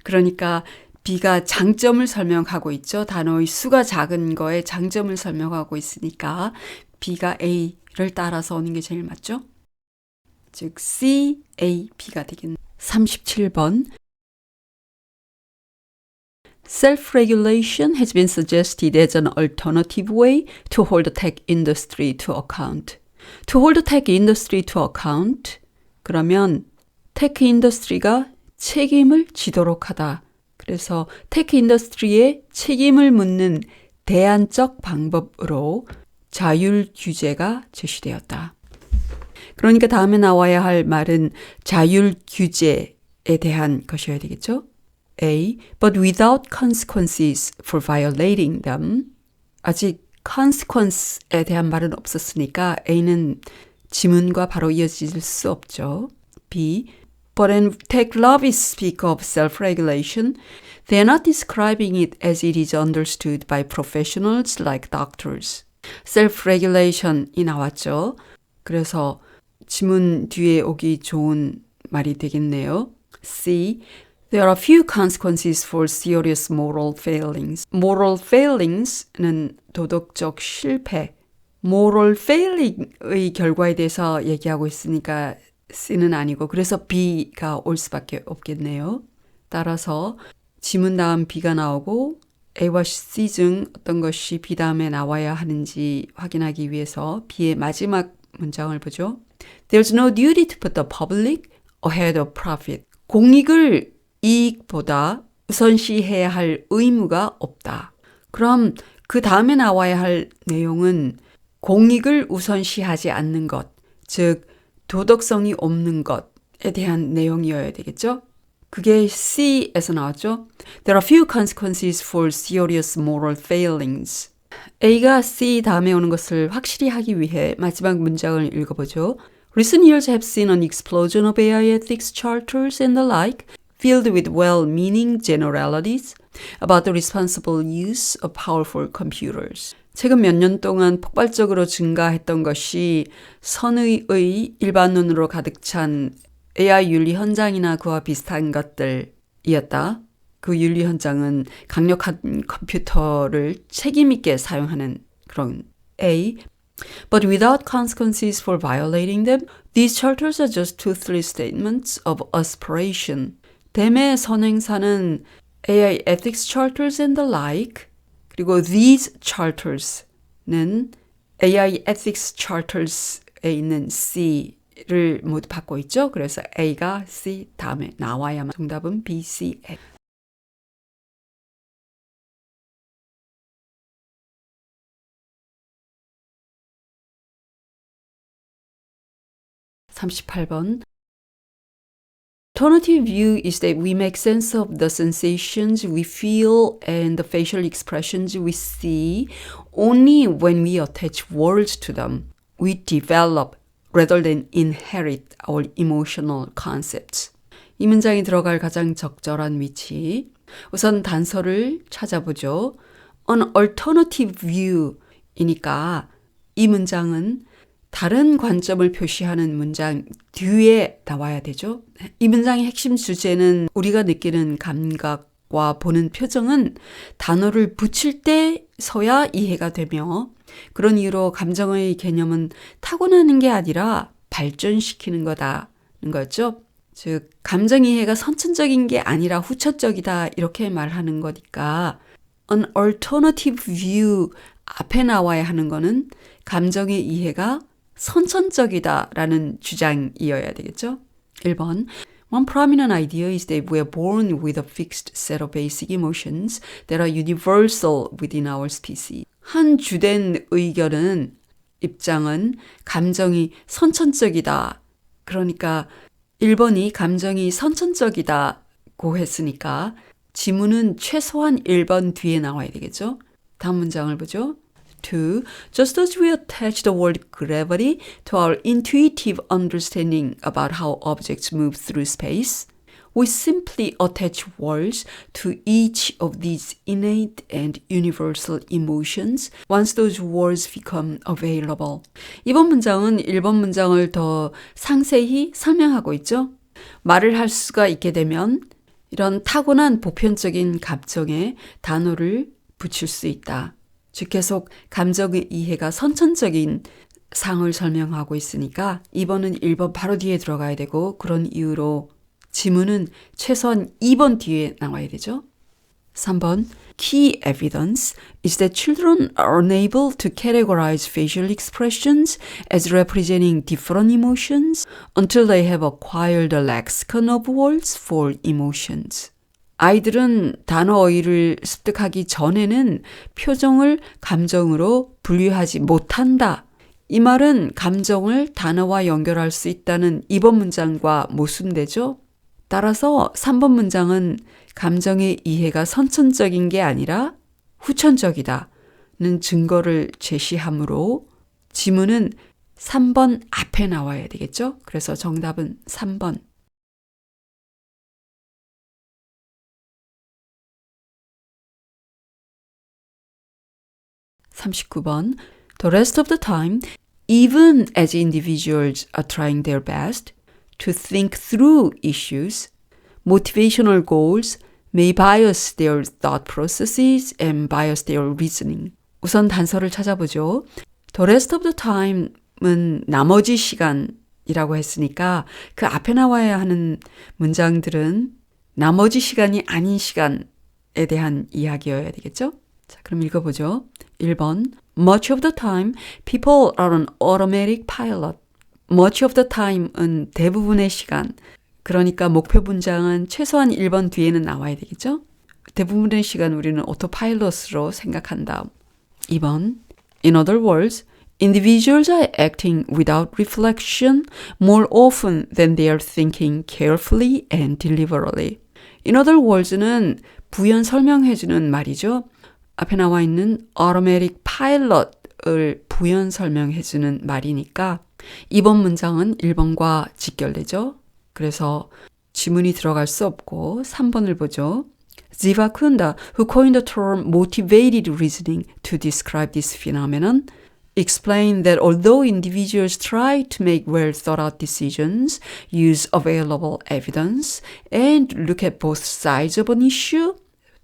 그러니까 B가 장점을 설명하고 있죠. 단어의 수가 작은 거에 장점을 설명하고 있으니까 B가 A를 따라서 오는 게 제일 맞죠? 즉 C, A, B가 되겠네요. 37번 Self-regulation has been suggested as an alternative way to hold the tech industry to account. To hold the tech industry to account. 그러면 테크 인더스트리가 책임을 지도록 하다. 그래서 테크 인더스트리에 책임을 묻는 대안적 방법으로 자율 규제가 제시되었다. 그러니까 다음에 나와야 할 말은 자율 규제에 대한 것이어야 되겠죠? A. But without consequences for violating them. 아직 consequence에 대한 말은 없었으니까 A는 지문과 바로 이어질 수 없죠. B. But when tech lobbyists speak of self-regulation, they are not describing it as it is understood by professionals like doctors. self-regulation이 나왔죠. 그래서 지문 뒤에 오기 좋은 말이 되겠네요. C. There are few consequences for serious moral failings. Moral failings는 도덕적 실패. Moral failing의 결과에 대해서 얘기하고 있으니까 C는 아니고 그래서 B가 올 수밖에 없겠네요. 따라서 지문 다음 B가 나오고 A와 C 중 어떤 것이 B 다음에 나와야 하는지 확인하기 위해서 B의 마지막 문장을 보죠. There's no duty to put the public ahead of profit. 공익을 이익보다 우선시해야 할 의무가 없다. 그럼 그 다음에 나와야 할 내용은 공익을 우선시하지 않는 것, 즉 도덕성이 없는 것에 대한 내용이어야 되겠죠? 그게 C에서 나왔죠? There are few consequences for serious moral failings. A가 C 다음에 오는 것을 확실히 하기 위해 마지막 문장을 읽어보죠. Recent years have seen an explosion of AI ethics charters and the like, filled with well-meaning generalities about the responsible use of powerful computers. 최근 몇 년 동안 폭발적으로 증가했던 것이 선의의 일반론으로 가득 찬 AI 윤리 현장이나 그와 비슷한 것들이었다. 그 윤리 현장은 강력한 컴퓨터를 책임 있게 사용하는 그런 A. But without consequences for violating them, these charters are just toothless statements of aspiration. 댐의 선행사는 AI ethics charters and the like, 그리고 these charters는 AI ethics charters에 있는 C를 모두 받고 있죠. 그래서 A가 C 다음에 나와야만 정답은 B, C, A. (38번) Alternative view is that we make sense of the sensations we feel and the facial expressions we see only when we attach words to them. We develop rather than inherit our emotional concepts. 이 문장이 들어갈 가장 적절한 위치. 우선 단서를 찾아보죠. An alternative view이니까 이 문장은 다른 관점을 표시하는 문장 뒤에 나와야 되죠. 이 문장의 핵심 주제는 우리가 느끼는 감각과 보는 표정은 단어를 붙일 때서야 이해가 되며 그런 이유로 감정의 개념은 타고나는 게 아니라 발전시키는 거다는 거죠. 즉 감정 이해가 선천적인 게 아니라 후천적이다 이렇게 말하는 거니까 an alternative view 앞에 나와야 하는 거는 감정의 이해가 선천적이다라는 주장이어야 되겠죠. 1번 One prominent idea is that we are born with a fixed set of basic emotions that are universal within our species. 한 주된 의견은 입장은 감정이 선천적이다. 그러니까 1번이 감정이 선천적이다. 고 했으니까 지문은 최소한 1번 뒤에 나와야 되겠죠? 다음 문장을 보죠. 2. Just as we attach the word gravity to our intuitive understanding about how objects move through space, we simply attach words to each of these innate and universal emotions once those words become available. 이번 문장은 1번 문장을 더 상세히 설명하고 있죠. 말을 할 수가 있게 되면 이런 타고난 보편적인 감정에 단어를 붙일 수 있다. 즉 계속 감정의 이해가 선천적인 상을 설명하고 있으니까 2번은 1번 바로 뒤에 들어가야 되고 그런 이유로 지문은 최소한 2번 뒤에 나와야 되죠. 3번 Key evidence is that children are unable to categorize facial expressions as representing different emotions until they have acquired a lexicon of words for emotions. 아이들은 단어 어휘를 습득하기 전에는 표정을 감정으로 분류하지 못한다. 이 말은 감정을 단어와 연결할 수 있다는 2번 문장과 모순되죠. 따라서 3번 문장은 감정의 이해가 선천적인 게 아니라 후천적이다는 증거를 제시하므로 지문은 3번 앞에 나와야 되겠죠. 그래서 정답은 3번. 39번 The rest of the time, even as individuals are trying their best to think through issues, motivational goals may bias their thought processes and bias their reasoning. 우선 단서를 찾아보죠. The rest of the time은 나머지 시간이라고 했으니까 그 앞에 나와야 하는 문장들은 나머지 시간이 아닌 시간에 대한 이야기여야 되겠죠? 자, 그럼 읽어보죠. 1번 Much of the time, people are on automatic pilot. Much of the time은 대부분의 시간. 그러니까 목표 문장은 최소한 1번 뒤에는 나와야 되겠죠? 대부분의 시간 우리는 오토파일럿으로 생각한다. 2번 In other words, individuals are acting without reflection more often than they are thinking carefully and deliberately. In other words는 부연 설명해주는 말이죠. 앞에 나와 있는 automatic pilot을 부연 설명해주는 말이니까 2번 문장은 1번과 직결되죠. 그래서 지문이 들어갈 수 없고 3번을 보죠. Ziva Kunda, who coined the term motivated reasoning to describe this phenomenon, explained that although individuals try to make well thought out decisions, use available evidence, and look at both sides of an issue,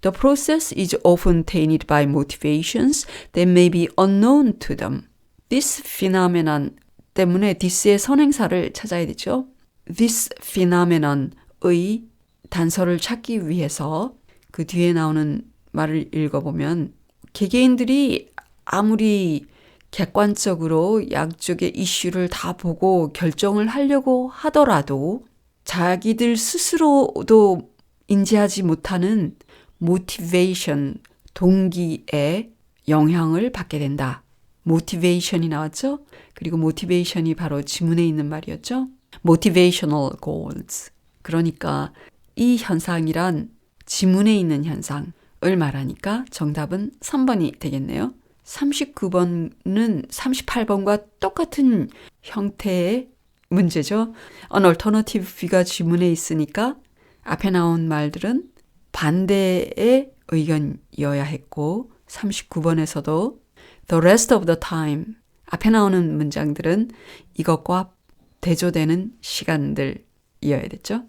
the process is often tainted by motivations that may be unknown to them. This phenomenon 때문에 this의 선행사를 찾아야 되죠. This phenomenon의 단서를 찾기 위해서 그 뒤에 나오는 말을 읽어보면 개개인들이 아무리 객관적으로 양쪽의 이슈를 다 보고 결정을 하려고 하더라도 자기들 스스로도 인지하지 못하는 motivation, 동기에 영향을 받게 된다. motivation이 나왔죠? 그리고 motivation이 바로 지문에 있는 말이었죠? motivational goals. 그러니까 이 현상이란 지문에 있는 현상을 말하니까 정답은 3번이 되겠네요. 39번은 38번과 똑같은 형태의 문제죠. An alternative view가 지문에 있으니까 앞에 나온 말들은 반대의 의견이어야 했고 39번에서도 the rest of the time 앞에 나오는 문장들은 이것과 대조되는 시간들이어야 됐죠.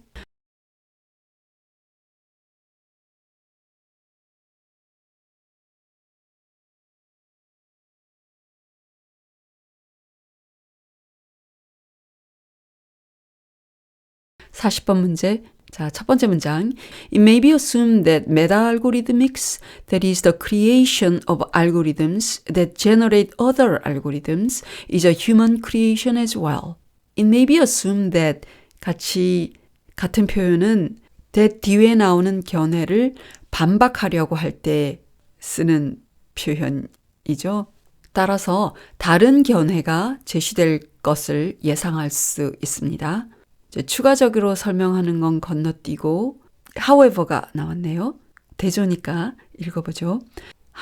(40번) 문제. 자, 첫 번째 문장. It may be assumed that meta-algorithmics, that is the creation of algorithms that generate other algorithms, is a human creation as well. It may be assumed that 같은 표현은 that 뒤에 나오는 견해를 반박하려고 할 때 쓰는 표현이죠. 따라서 다른 견해가 제시될 것을 예상할 수 있습니다. 추가적으로 설명하는 건 건너뛰고 however가 나왔네요. 대조니까 읽어보죠.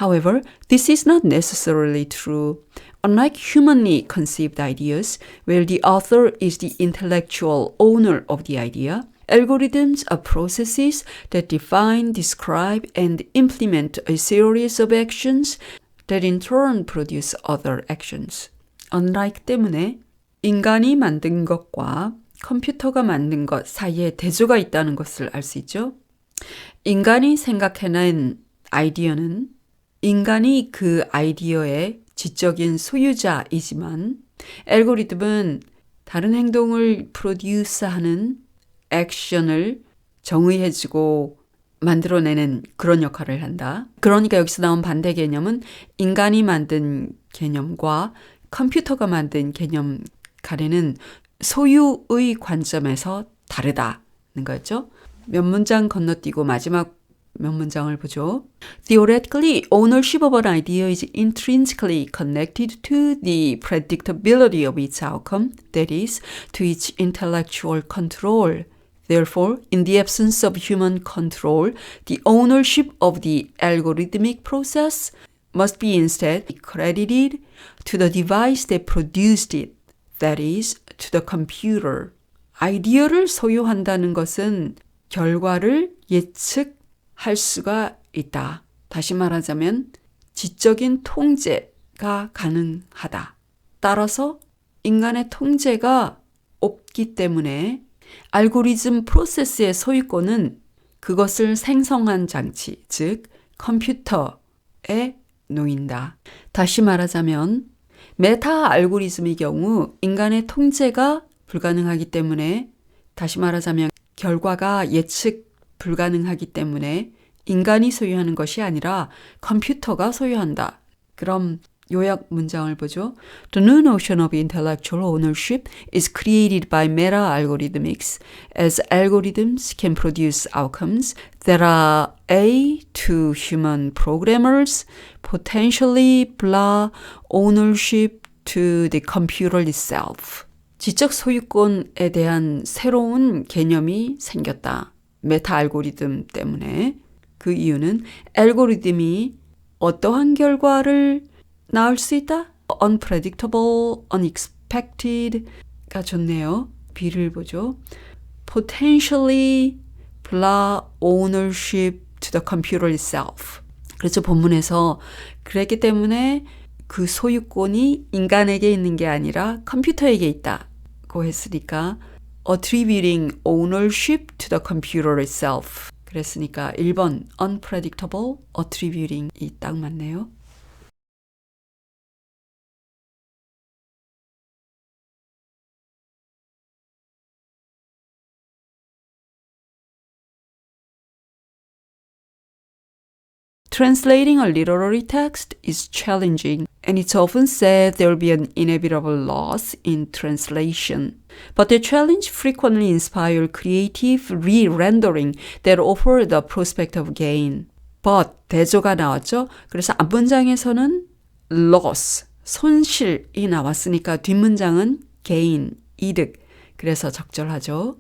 However, this is not necessarily true. Unlike humanly conceived ideas, where the author is the intellectual owner of the idea, algorithms are processes that define, describe, and implement a series of actions that in turn produce other actions. Unlike 때문에 인간이 만든 것과 컴퓨터가 만든 것 사이에 대조가 있다는 것을 알 수 있죠. 인간이 생각해낸 아이디어는 인간이 그 아이디어의 지적인 소유자이지만 알고리즘은 다른 행동을 프로듀스하는 액션을 정의해주고 만들어내는 그런 역할을 한다. 그러니까 여기서 나온 반대 개념은 인간이 만든 개념과 컴퓨터가 만든 개념 간에는 소유의 관점에서 다르다는 거였죠. 몇 문장 건너뛰고 마지막 몇 문장을 보죠. Theoretically, ownership of an idea is intrinsically connected to the predictability of its outcome, that is, to its intellectual control. Therefore, in the absence of human control, the ownership of the algorithmic process must be instead credited to the device that produced it, that is, to the computer. 아이디어를 소유한다는 것은 결과를 예측할 수가 있다. 다시 말하자면 지적인 통제가 가능하다. 따라서 인간의 통제가 없기 때문에 알고리즘 프로세스의 소유권은 그것을 생성한 장치, 즉 컴퓨터에 놓인다. 다시 말하자면 메타 알고리즘의 경우 인간의 통제가 불가능하기 때문에 다시 말하자면 결과가 예측 불가능하기 때문에 인간이 소유하는 것이 아니라 컴퓨터가 소유한다. 그럼 요약 문장을 보죠. The new notion of intellectual ownership is created by meta-algorithmics, as algorithms can produce outcomes that are A, to human programmers, potentially blah, ownership to the computer itself. 지적 소유권에 대한 새로운 개념이 생겼다. 메타 알고리즘 때문에. 그 이유는 알고리즘이 어떠한 결과를 낳을 수 있다? Unpredictable, unexpected가 좋네요. B를 보죠. Potentially blah ownership to the computer itself. 그래서 본문에서 그랬기 때문에 그 소유권이 인간에게 있는 게 아니라 컴퓨터에게 있다고 했으니까 attributing ownership to the computer itself. 그랬으니까 1번 unpredictable, attributing이 딱 맞네요. Translating a literary text is challenging, and it's often said there will be an inevitable loss in translation. But the challenge frequently inspires creative re-rendering that offer the prospect of gain. But 대조가 나왔죠? 그래서 앞문장에서는 loss, 손실이 나왔으니까 뒷문장은 gain, 이득. 그래서 적절하죠.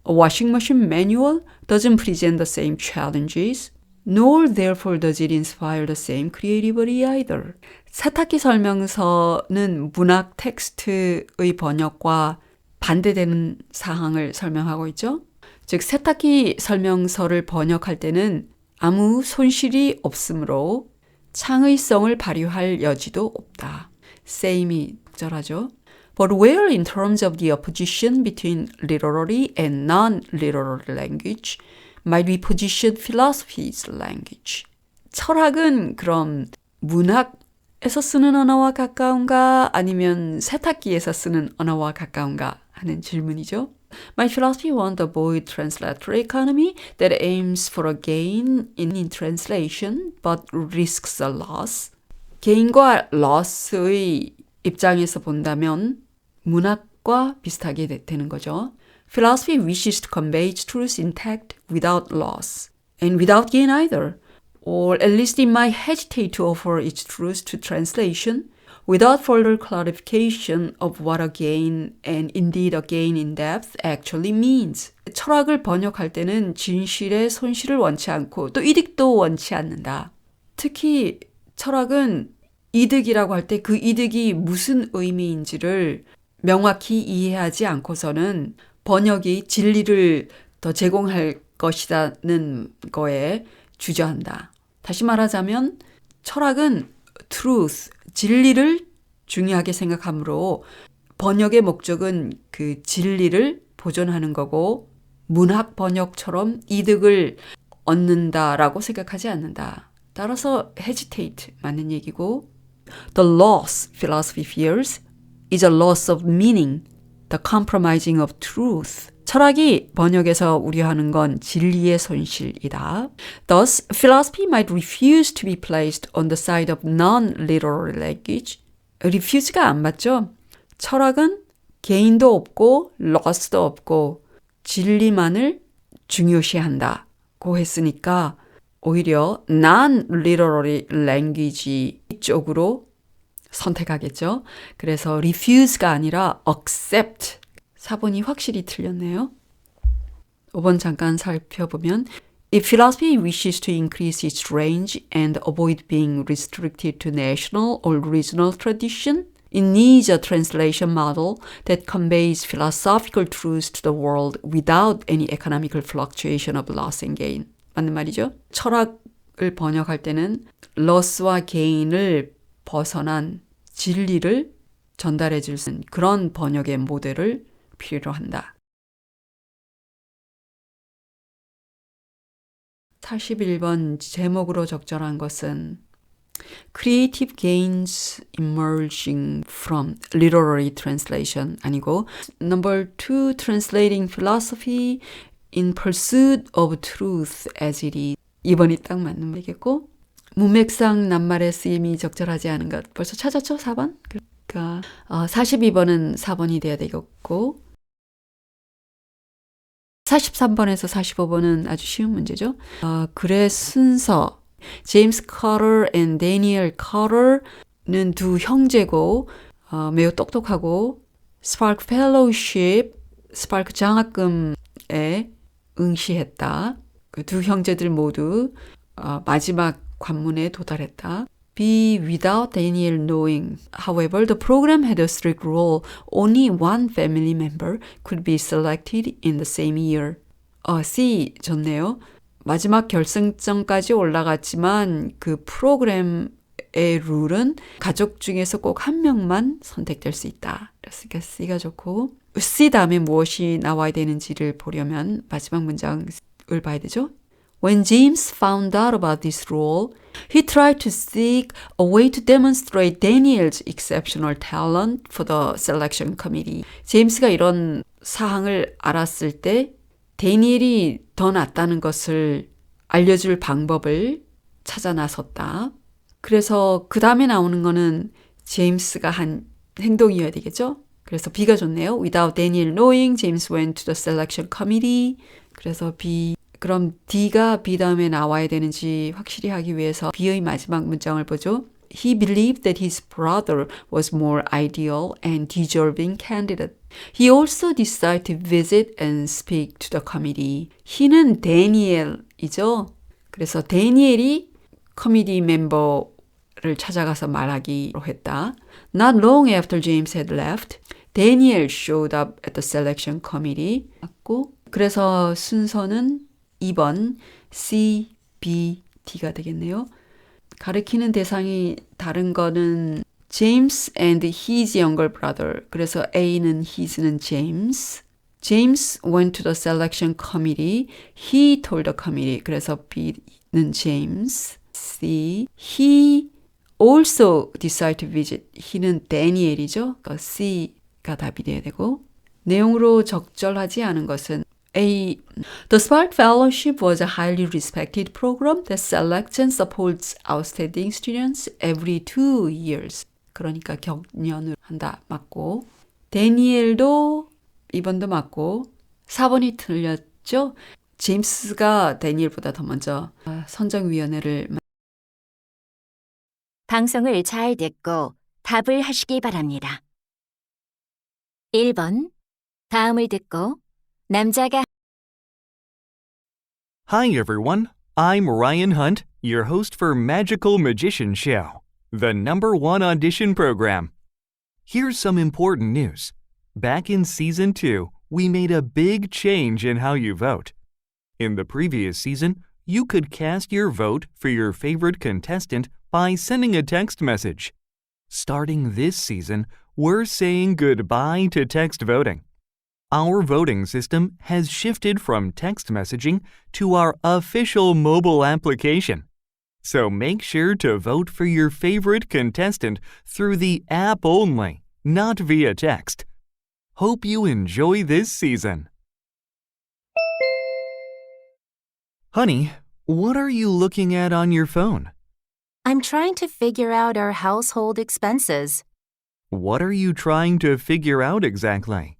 A washing machine manual doesn't present the same challenges. Nor therefore does it inspire the same creativity either. 세탁기 설명서는 문학 텍스트의 번역과 반대되는 사항을 설명하고 있죠. 즉 세탁기 설명서를 번역할 때는 아무 손실이 없으므로 창의성을 발휘할 여지도 없다. same이 적절하죠. But where in terms of the opposition between literary and non-literary language might we position philosophy's language? 철학은 그럼 문학에서 쓰는 언어와 가까운가 아니면 세탁기에서 쓰는 언어와 가까운가 하는 질문이죠. My philosophy won't avoid translatory economy that aims for a gain in translation but risks a loss. gain과 loss의 입장에서 본다면 문학과 비슷하게 되는 거죠. Philosophy wishes to convey its truth intact without loss, and without gain either, or at least it might hesitate to offer its truth to translation, without further clarification of what a gain and indeed a gain in depth actually means. 철학을 번역할 때는 진실의 손실을 원치 않고 또 이득도 원치 않는다. 특히 철학은 이득이라고 할 때 그 이득이 무슨 의미인지를 명확히 이해하지 않고서는 번역이 진리를 더 제공할 것이라는 거에 주저한다. 다시 말하자면 철학은 truth, 진리를 중요하게 생각하므로 번역의 목적은 그 진리를 보존하는 거고 문학 번역처럼 이득을 얻는다라고 생각하지 않는다. 따라서 hesitate 맞는 얘기고 The loss philosophy fears is a loss of meaning, the compromising of truth. 철학이 번역에서 우려하는 건 진리의 손실이다. Thus, philosophy might refuse to be placed on the side of non-literary language. refuse가 안 맞죠? 철학은 gain도 없고 loss도 없고 진리만을 중요시한다고 했으니까 오히려 non-literary language 쪽으로 선택하겠죠. 그래서 refuse가 아니라 accept. 4번이 확실히 틀렸네요. 5번 잠깐 살펴보면 If philosophy wishes to increase its range and avoid being restricted to national or regional tradition, it needs a translation model that conveys philosophical truths to the world without any economical fluctuation of loss and gain. 맞는 말이죠? 철학을 번역할 때는 loss와 gain을 벗어난 진리를 전달해 줄 수 있는 그런 번역의 모델을 필요로 한다. 41번 제목으로 적절한 것은 Creative gains emerging from literary translation 아니고 Number 2, translating philosophy in pursuit of truth as it is. 2번이 딱 맞는 말이겠고 문맥상 낱말의 쓰임이 적절하지 않은 것 벌써 찾았죠? 4번? 그러니까 42번은 4번이 돼야 되겠고 43번에서 45번은 아주 쉬운 문제죠. 글의 순서 제임스 커터 and 데니엘 커터는 두 형제고 매우 똑똑하고 스파크 펠로우십, 스파크 장학금에 응시했다. 그 두 형제들 모두 마지막 관문에 도달했다. B. Without Daniel knowing. However, the program had a strict rule. Only one family member could be selected in the same year. C. 좋네요. 마지막 결승점까지 올라갔지만 그 프로그램의 룰은 가족 중에서 꼭 한 명만 선택될 수 있다. 그래서 C가 좋고 C 다음에 무엇이 나와야 되는지를 보려면 마지막 문장을 봐야 되죠. When James found out about this rule, he tried to seek a way to demonstrate Daniel's exceptional talent for the selection committee. 제임스가 이런 사항을 알았을 때 데니엘이 더 낫다는 것을 알려줄 방법을 찾아 나섰다. 그래서 그 다음에 나오는 거는 제임스가 한 행동이어야 되겠죠? 그래서 B가 좋네요. Without Daniel knowing, James went to the selection committee. 그래서 B. 그럼 D가 B 다음에 나와야 되는지 확실히 하기 위해서 B의 마지막 문장을 보죠. He believed that his brother was more ideal and deserving candidate. He also decided to visit and speak to the committee. he는 데니엘이죠. 그래서 데니엘이 커미디 멤버를 찾아가서 말하기로 했다. Not long after James had left, Daniel showed up at the selection committee. 그래서 순서는 2번 C, B, D가 되겠네요. 가리키는 대상이 다른 거는 James and his younger brother. 그래서 A는 his는 James. James went to the selection committee. He told the committee. 그래서 B는 James. C. He also decided to visit. he는 Daniel이죠. 그러니까 C가 답이 돼야 되고 내용으로 적절하지 않은 것은 A. The Spark Fellowship was a highly respected program that selects and supports outstanding students every 2 years. 그러니까 격년을 한다. 맞고. 데니엘도 2번도 맞고 4번이 틀렸죠? 제임스가 데니엘보다 더 먼저 선정위원회를 방송을 잘 듣고 답을 하시기 바랍니다. 1번. 다음을 듣고 남자가 Hi everyone, I'm Ryan Hunt, your host for Magical Magician Show, the #1 audition program. Here's some important news. Back in Season 2, we made a big change in how you vote. In the previous season, you could cast your vote for your favorite contestant by sending a text message. Starting this season, we're saying goodbye to text voting. Our voting system has shifted from text messaging to our official mobile application. So make sure to vote for your favorite contestant through the app only, not via text. Hope you enjoy this season. Honey, what are you looking at on your phone? I'm trying to figure out our household expenses. What are you trying to figure out exactly?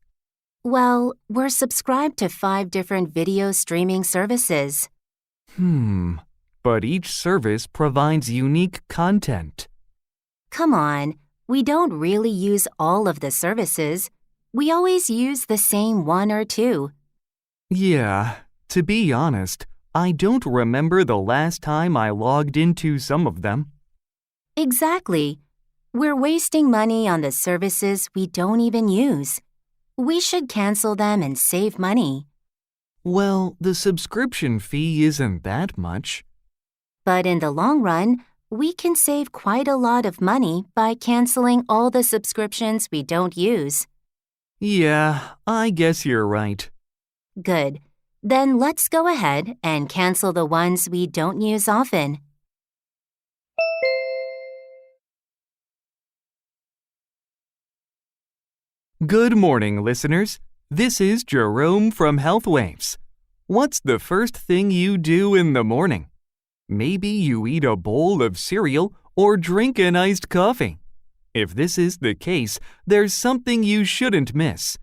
Well, we're subscribed to 5 different video streaming services. But each service provides unique content. Come on, we don't really use all of the services. We always use the same 1 or 2. Yeah, to be honest, I don't remember the last time I logged into some of them. Exactly. We're wasting money on the services we don't even use. We should cancel them and save money. Well, the subscription fee isn't that much. But in the long run, we can save quite a lot of money by canceling all the subscriptions we don't use. Yeah, I guess you're right. Good. Then let's go ahead and cancel the ones we don't use often. Good morning, listeners. This is Jerome from Health Waves. What's the first thing you do in the morning? Maybe you eat a bowl of cereal or drink an iced coffee. If this is the case, there's something you shouldn't miss.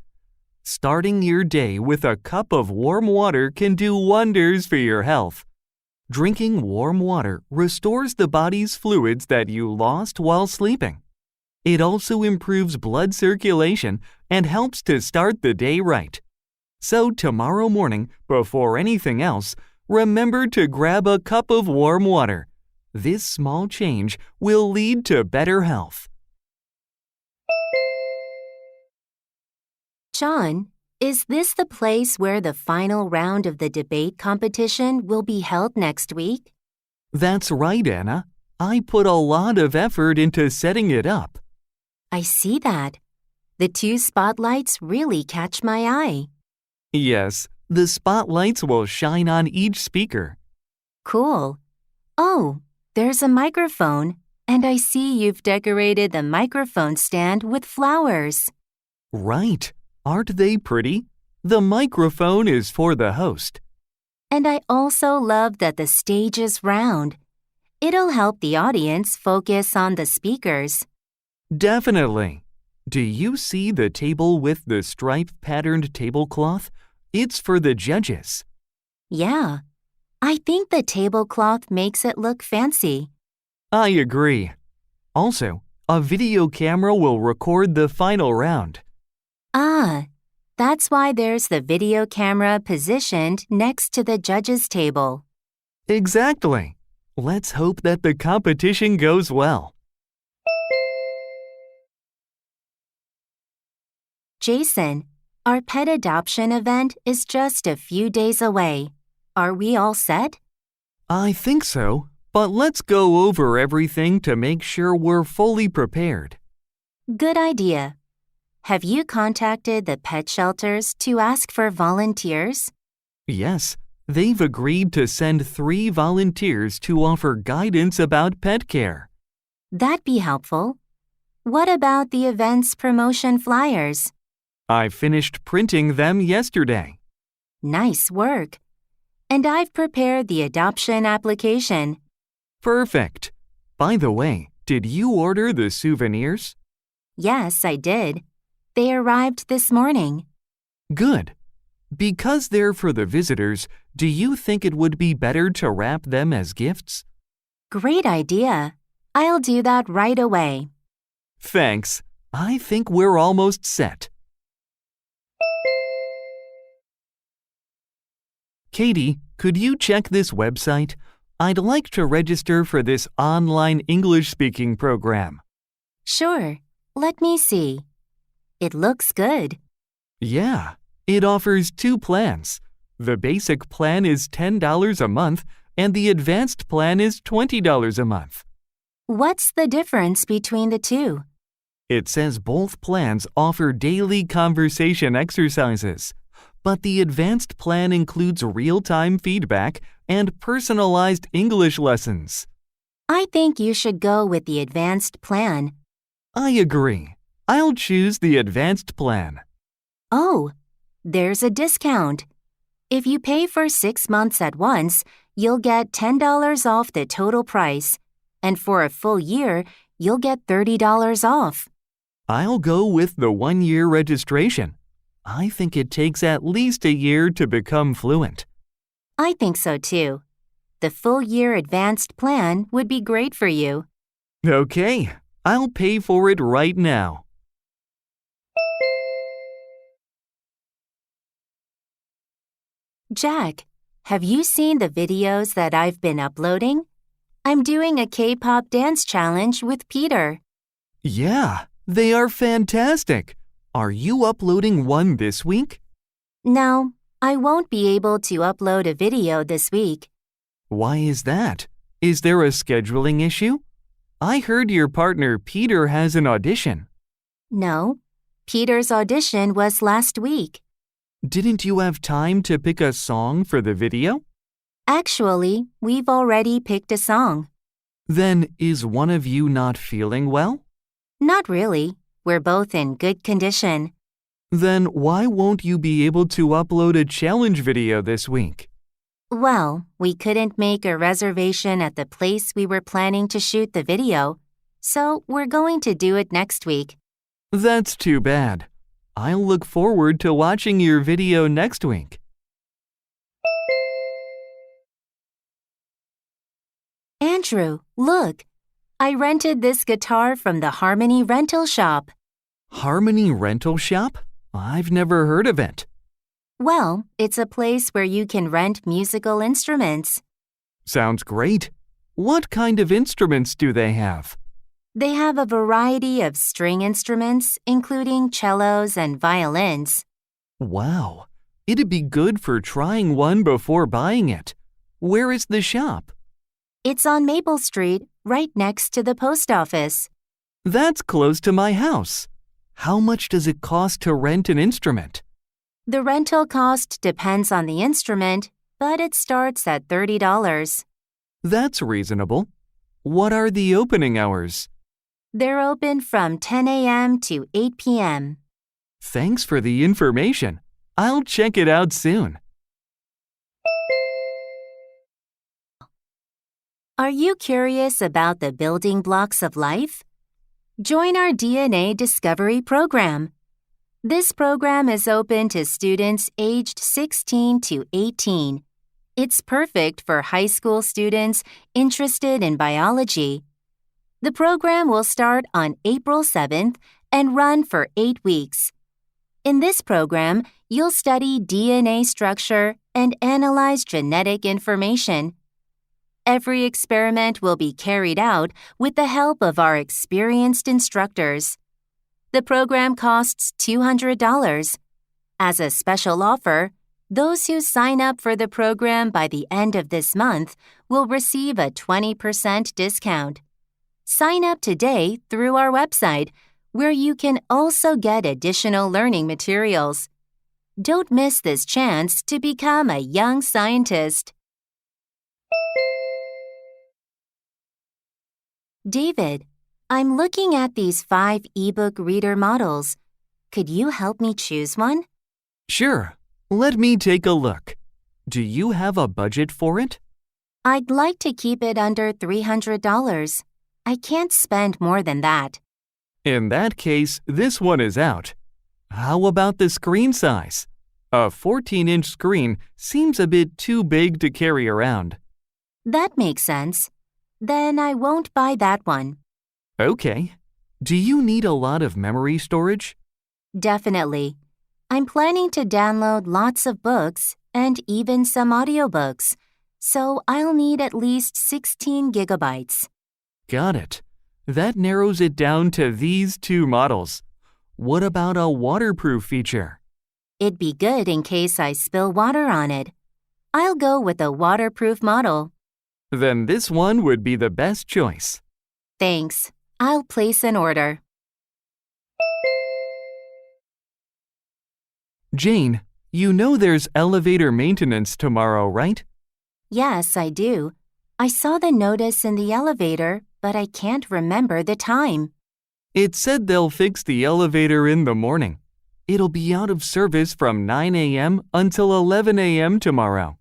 Starting your day with a cup of warm water can do wonders for your health. Drinking warm water restores the body's fluids that you lost while sleeping. It also improves blood circulation and helps to start the day right. So tomorrow morning, before anything else, remember to grab a cup of warm water. This small change will lead to better health. John, is this the place where the final round of the debate competition will be held next week? That's right, Anna. I put a lot of effort into setting it up. I see that. The 2 spotlights really catch my eye. Yes, the spotlights will shine on each speaker. Cool. Oh, there's a microphone, and I see you've decorated the microphone stand with flowers. Right. Aren't they pretty? The microphone is for the host. And I also love that the stage is round. It'll help the audience focus on the speakers. Definitely. Do you see the table with the stripe-patterned tablecloth? It's for the judges. Yeah. I think the tablecloth makes it look fancy. I agree. Also, a video camera will record the final round. Ah, that's why there's the video camera positioned next to the judges' table. Exactly. Let's hope that the competition goes well. Jason, our pet adoption event is just a few days away. Are we all set? I think so, but let's go over everything to make sure we're fully prepared. Good idea. Have you contacted the pet shelters to ask for volunteers? Yes, they've agreed to send 3 volunteers to offer guidance about pet care. That'd be helpful. What about the event's promotion flyers? I finished printing them yesterday. Nice work. And I've prepared the adoption application. Perfect. By the way, did you order the souvenirs? Yes, I did. They arrived this morning. Good. Because they're for the visitors, do you think it would be better to wrap them as gifts? Great idea. I'll do that right away. Thanks. I think we're almost set. Katie, could you check this website? I'd like to register for this online English speaking program. Sure. Let me see. It looks good. Yeah, it offers 2 plans. The basic plan is $10 a month, and the advanced plan is $20 a month. What's the difference between the two? It says both plans offer daily conversation exercises, but the advanced plan includes real-time feedback and personalized English lessons. I think you should go with the advanced plan. I agree. I'll choose the advanced plan. Oh, there's a discount. If you pay for 6 months at once, you'll get $10 off the total price, and for a full year, you'll get $30 off. I'll go with the 1-year registration. I think it takes at least a year to become fluent. I think so too. The full year advanced plan would be great for you. Okay, I'll pay for it right now. Jack, have you seen the videos that I've been uploading? I'm doing a K-pop dance challenge with Peter. Yeah, they are fantastic. Are you uploading one this week? No, I won't be able to upload a video this week. Why is that? Is there a scheduling issue? I heard your partner Peter has an audition. No, Peter's audition was last week. Didn't you have time to pick a song for the video? Actually, we've already picked a song. Then is one of you not feeling well? Not really. We're both in good condition. Then why won't you be able to upload a challenge video this week? Well, we couldn't make a reservation at the place we were planning to shoot the video, so we're going to do it next week. That's too bad. I'll look forward to watching your video next week. Andrew, look. I rented this guitar from the Harmony Rental Shop. Harmony Rental Shop? I've never heard of it. Well, it's a place where you can rent musical instruments. Sounds great. What kind of instruments do they have? They have a variety of string instruments, including cellos and violins. Wow. It'd be good for trying one before buying it. Where is the shop? It's on Maple Street, right next to the post office. That's close to my house. How much does it cost to rent an instrument? The rental cost depends on the instrument, but it starts at $30. That's reasonable. What are the opening hours? They're open from 10 a.m. to 8 p.m. Thanks for the information. I'll check it out soon. Are you curious about the building blocks of life? Join our DNA Discovery program. This program is open to students aged 16 to 18. It's perfect for high school students interested in biology. The program will start on April 7th and run for 8 weeks. In this program, you'll study DNA structure and analyze genetic information. Every experiment will be carried out with the help of our experienced instructors. The program costs $200. As a special offer, those who sign up for the program by the end of this month will receive a 20% discount. Sign up today through our website, where you can also get additional learning materials. Don't miss this chance to become a young scientist. David, I'm looking at these 5 ebook reader models. Could you help me choose one? Sure. Let me take a look. Do you have a budget for it? I'd like to keep it under $300. I can't spend more than that. In that case, this one is out. How about the screen size? A 14-inch screen seems a bit too big to carry around. That makes sense. Then I won't buy that one. Okay. Do you need a lot of memory storage? Definitely. I'm planning to download lots of books and even some audiobooks, so I'll need at least 16 gigabytes. Got it. That narrows it down to these two models. What about a waterproof feature? It'd be good in case I spill water on it. I'll go with a waterproof model. Then this one would be the best choice. Thanks. I'll place an order. Jane, you know there's elevator maintenance tomorrow, right? Yes, I do. I saw the notice in the elevator, but I can't remember the time. It said they'll fix the elevator in the morning. It'll be out of service from 9 a.m. until 11 a.m. tomorrow.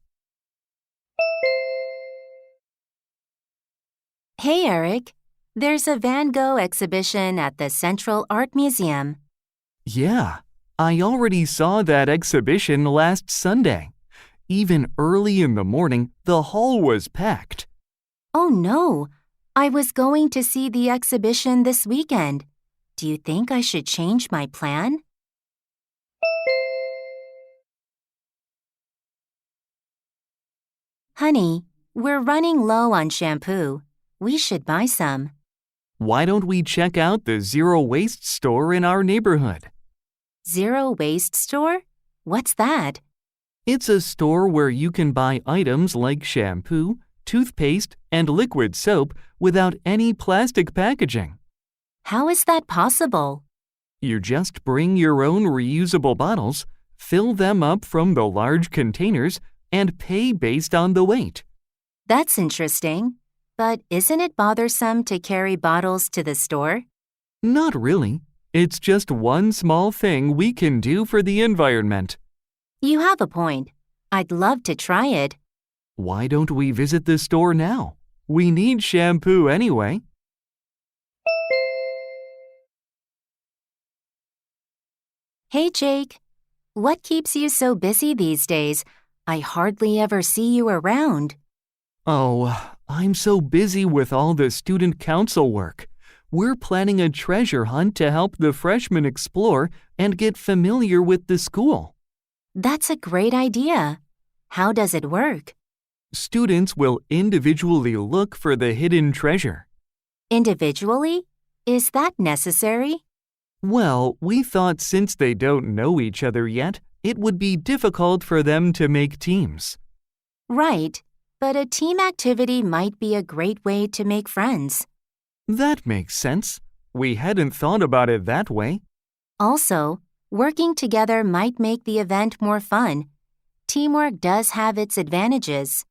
Hey, Eric. There's a Van Gogh exhibition at the Central Art Museum. Yeah, I already saw that exhibition last Sunday. Even early in the morning, the hall was packed. Oh no, I was going to see the exhibition this weekend. Do you think I should change my plan? Honey, we're running low on shampoo. We should buy some. Why don't we check out the Zero Waste store in our neighborhood? Zero Waste Store? What's that? It's a store where you can buy items like shampoo, toothpaste, and liquid soap without any plastic packaging. How is that possible? You just bring your own reusable bottles, fill them up from the large containers, and pay based on the weight. That's interesting. But isn't it bothersome to carry bottles to the store? Not really. It's just one small thing we can do for the environment. You have a point. I'd love to try it. Why don't we visit the store now? We need shampoo anyway. Hey, Jake. What keeps you so busy these days? I hardly ever see you around. Oh, I'm so busy with all the student council work. We're planning a treasure hunt to help the freshmen explore and get familiar with the school. That's a great idea. How does it work? Students will individually look for the hidden treasure. Individually? Is that necessary? Well, we thought since they don't know each other yet, it would be difficult for them to make teams. Right, but a team activity might be a great way to make friends. That makes sense. We hadn't thought about it that way. Also, working together might make the event more fun. Teamwork does have its advantages.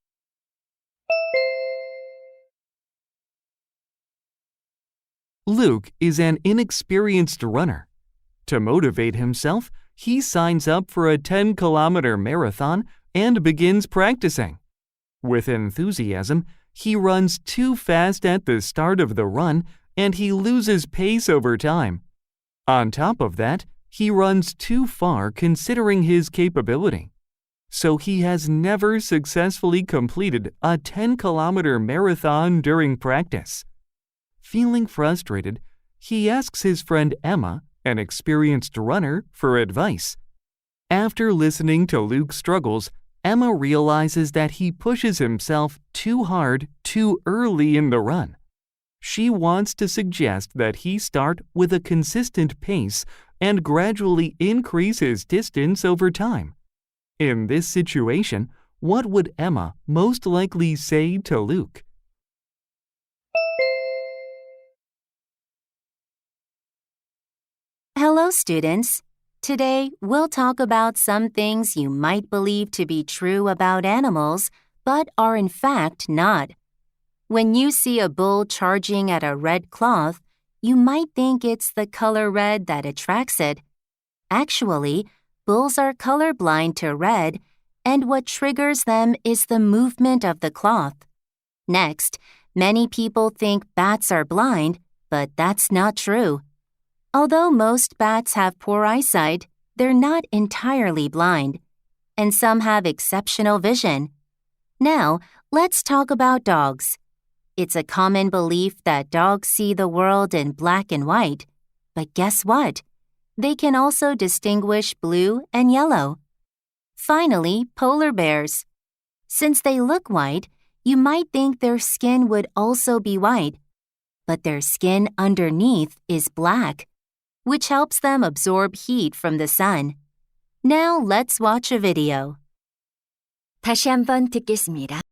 Luke is an inexperienced runner. To motivate himself, he signs up for a 10-kilometer marathon and begins practicing. With enthusiasm, he runs too fast at the start of the run and he loses pace over time. On top of that, he runs too far considering his capability. So he has never successfully completed a 10-kilometer marathon during practice. Feeling frustrated, he asks his friend Emma, an experienced runner, for advice. After listening to Luke's struggles, Emma realizes that he pushes himself too hard too early in the run. She wants to suggest that he start with a consistent pace and gradually increase his distance over time. In this situation, what would Emma most likely say to Luke? Hello, students. Today, we'll talk about some things you might believe to be true about animals, but are in fact not. When you see a bull charging at a red cloth, you might think it's the color red that attracts it. Actually, bulls are colorblind to red, and what triggers them is the movement of the cloth. Next, many people think bats are blind, but that's not true. Although most bats have poor eyesight, they're not entirely blind, and some have exceptional vision. Now, let's talk about dogs. It's a common belief that dogs see the world in black and white. But guess what? They can also distinguish blue and yellow. Finally, polar bears. Since they look white, you might think their skin would also be white. But their skin underneath is black, which helps them absorb heat from the sun. Now let's watch a video. 다시 한번 듣겠습니다.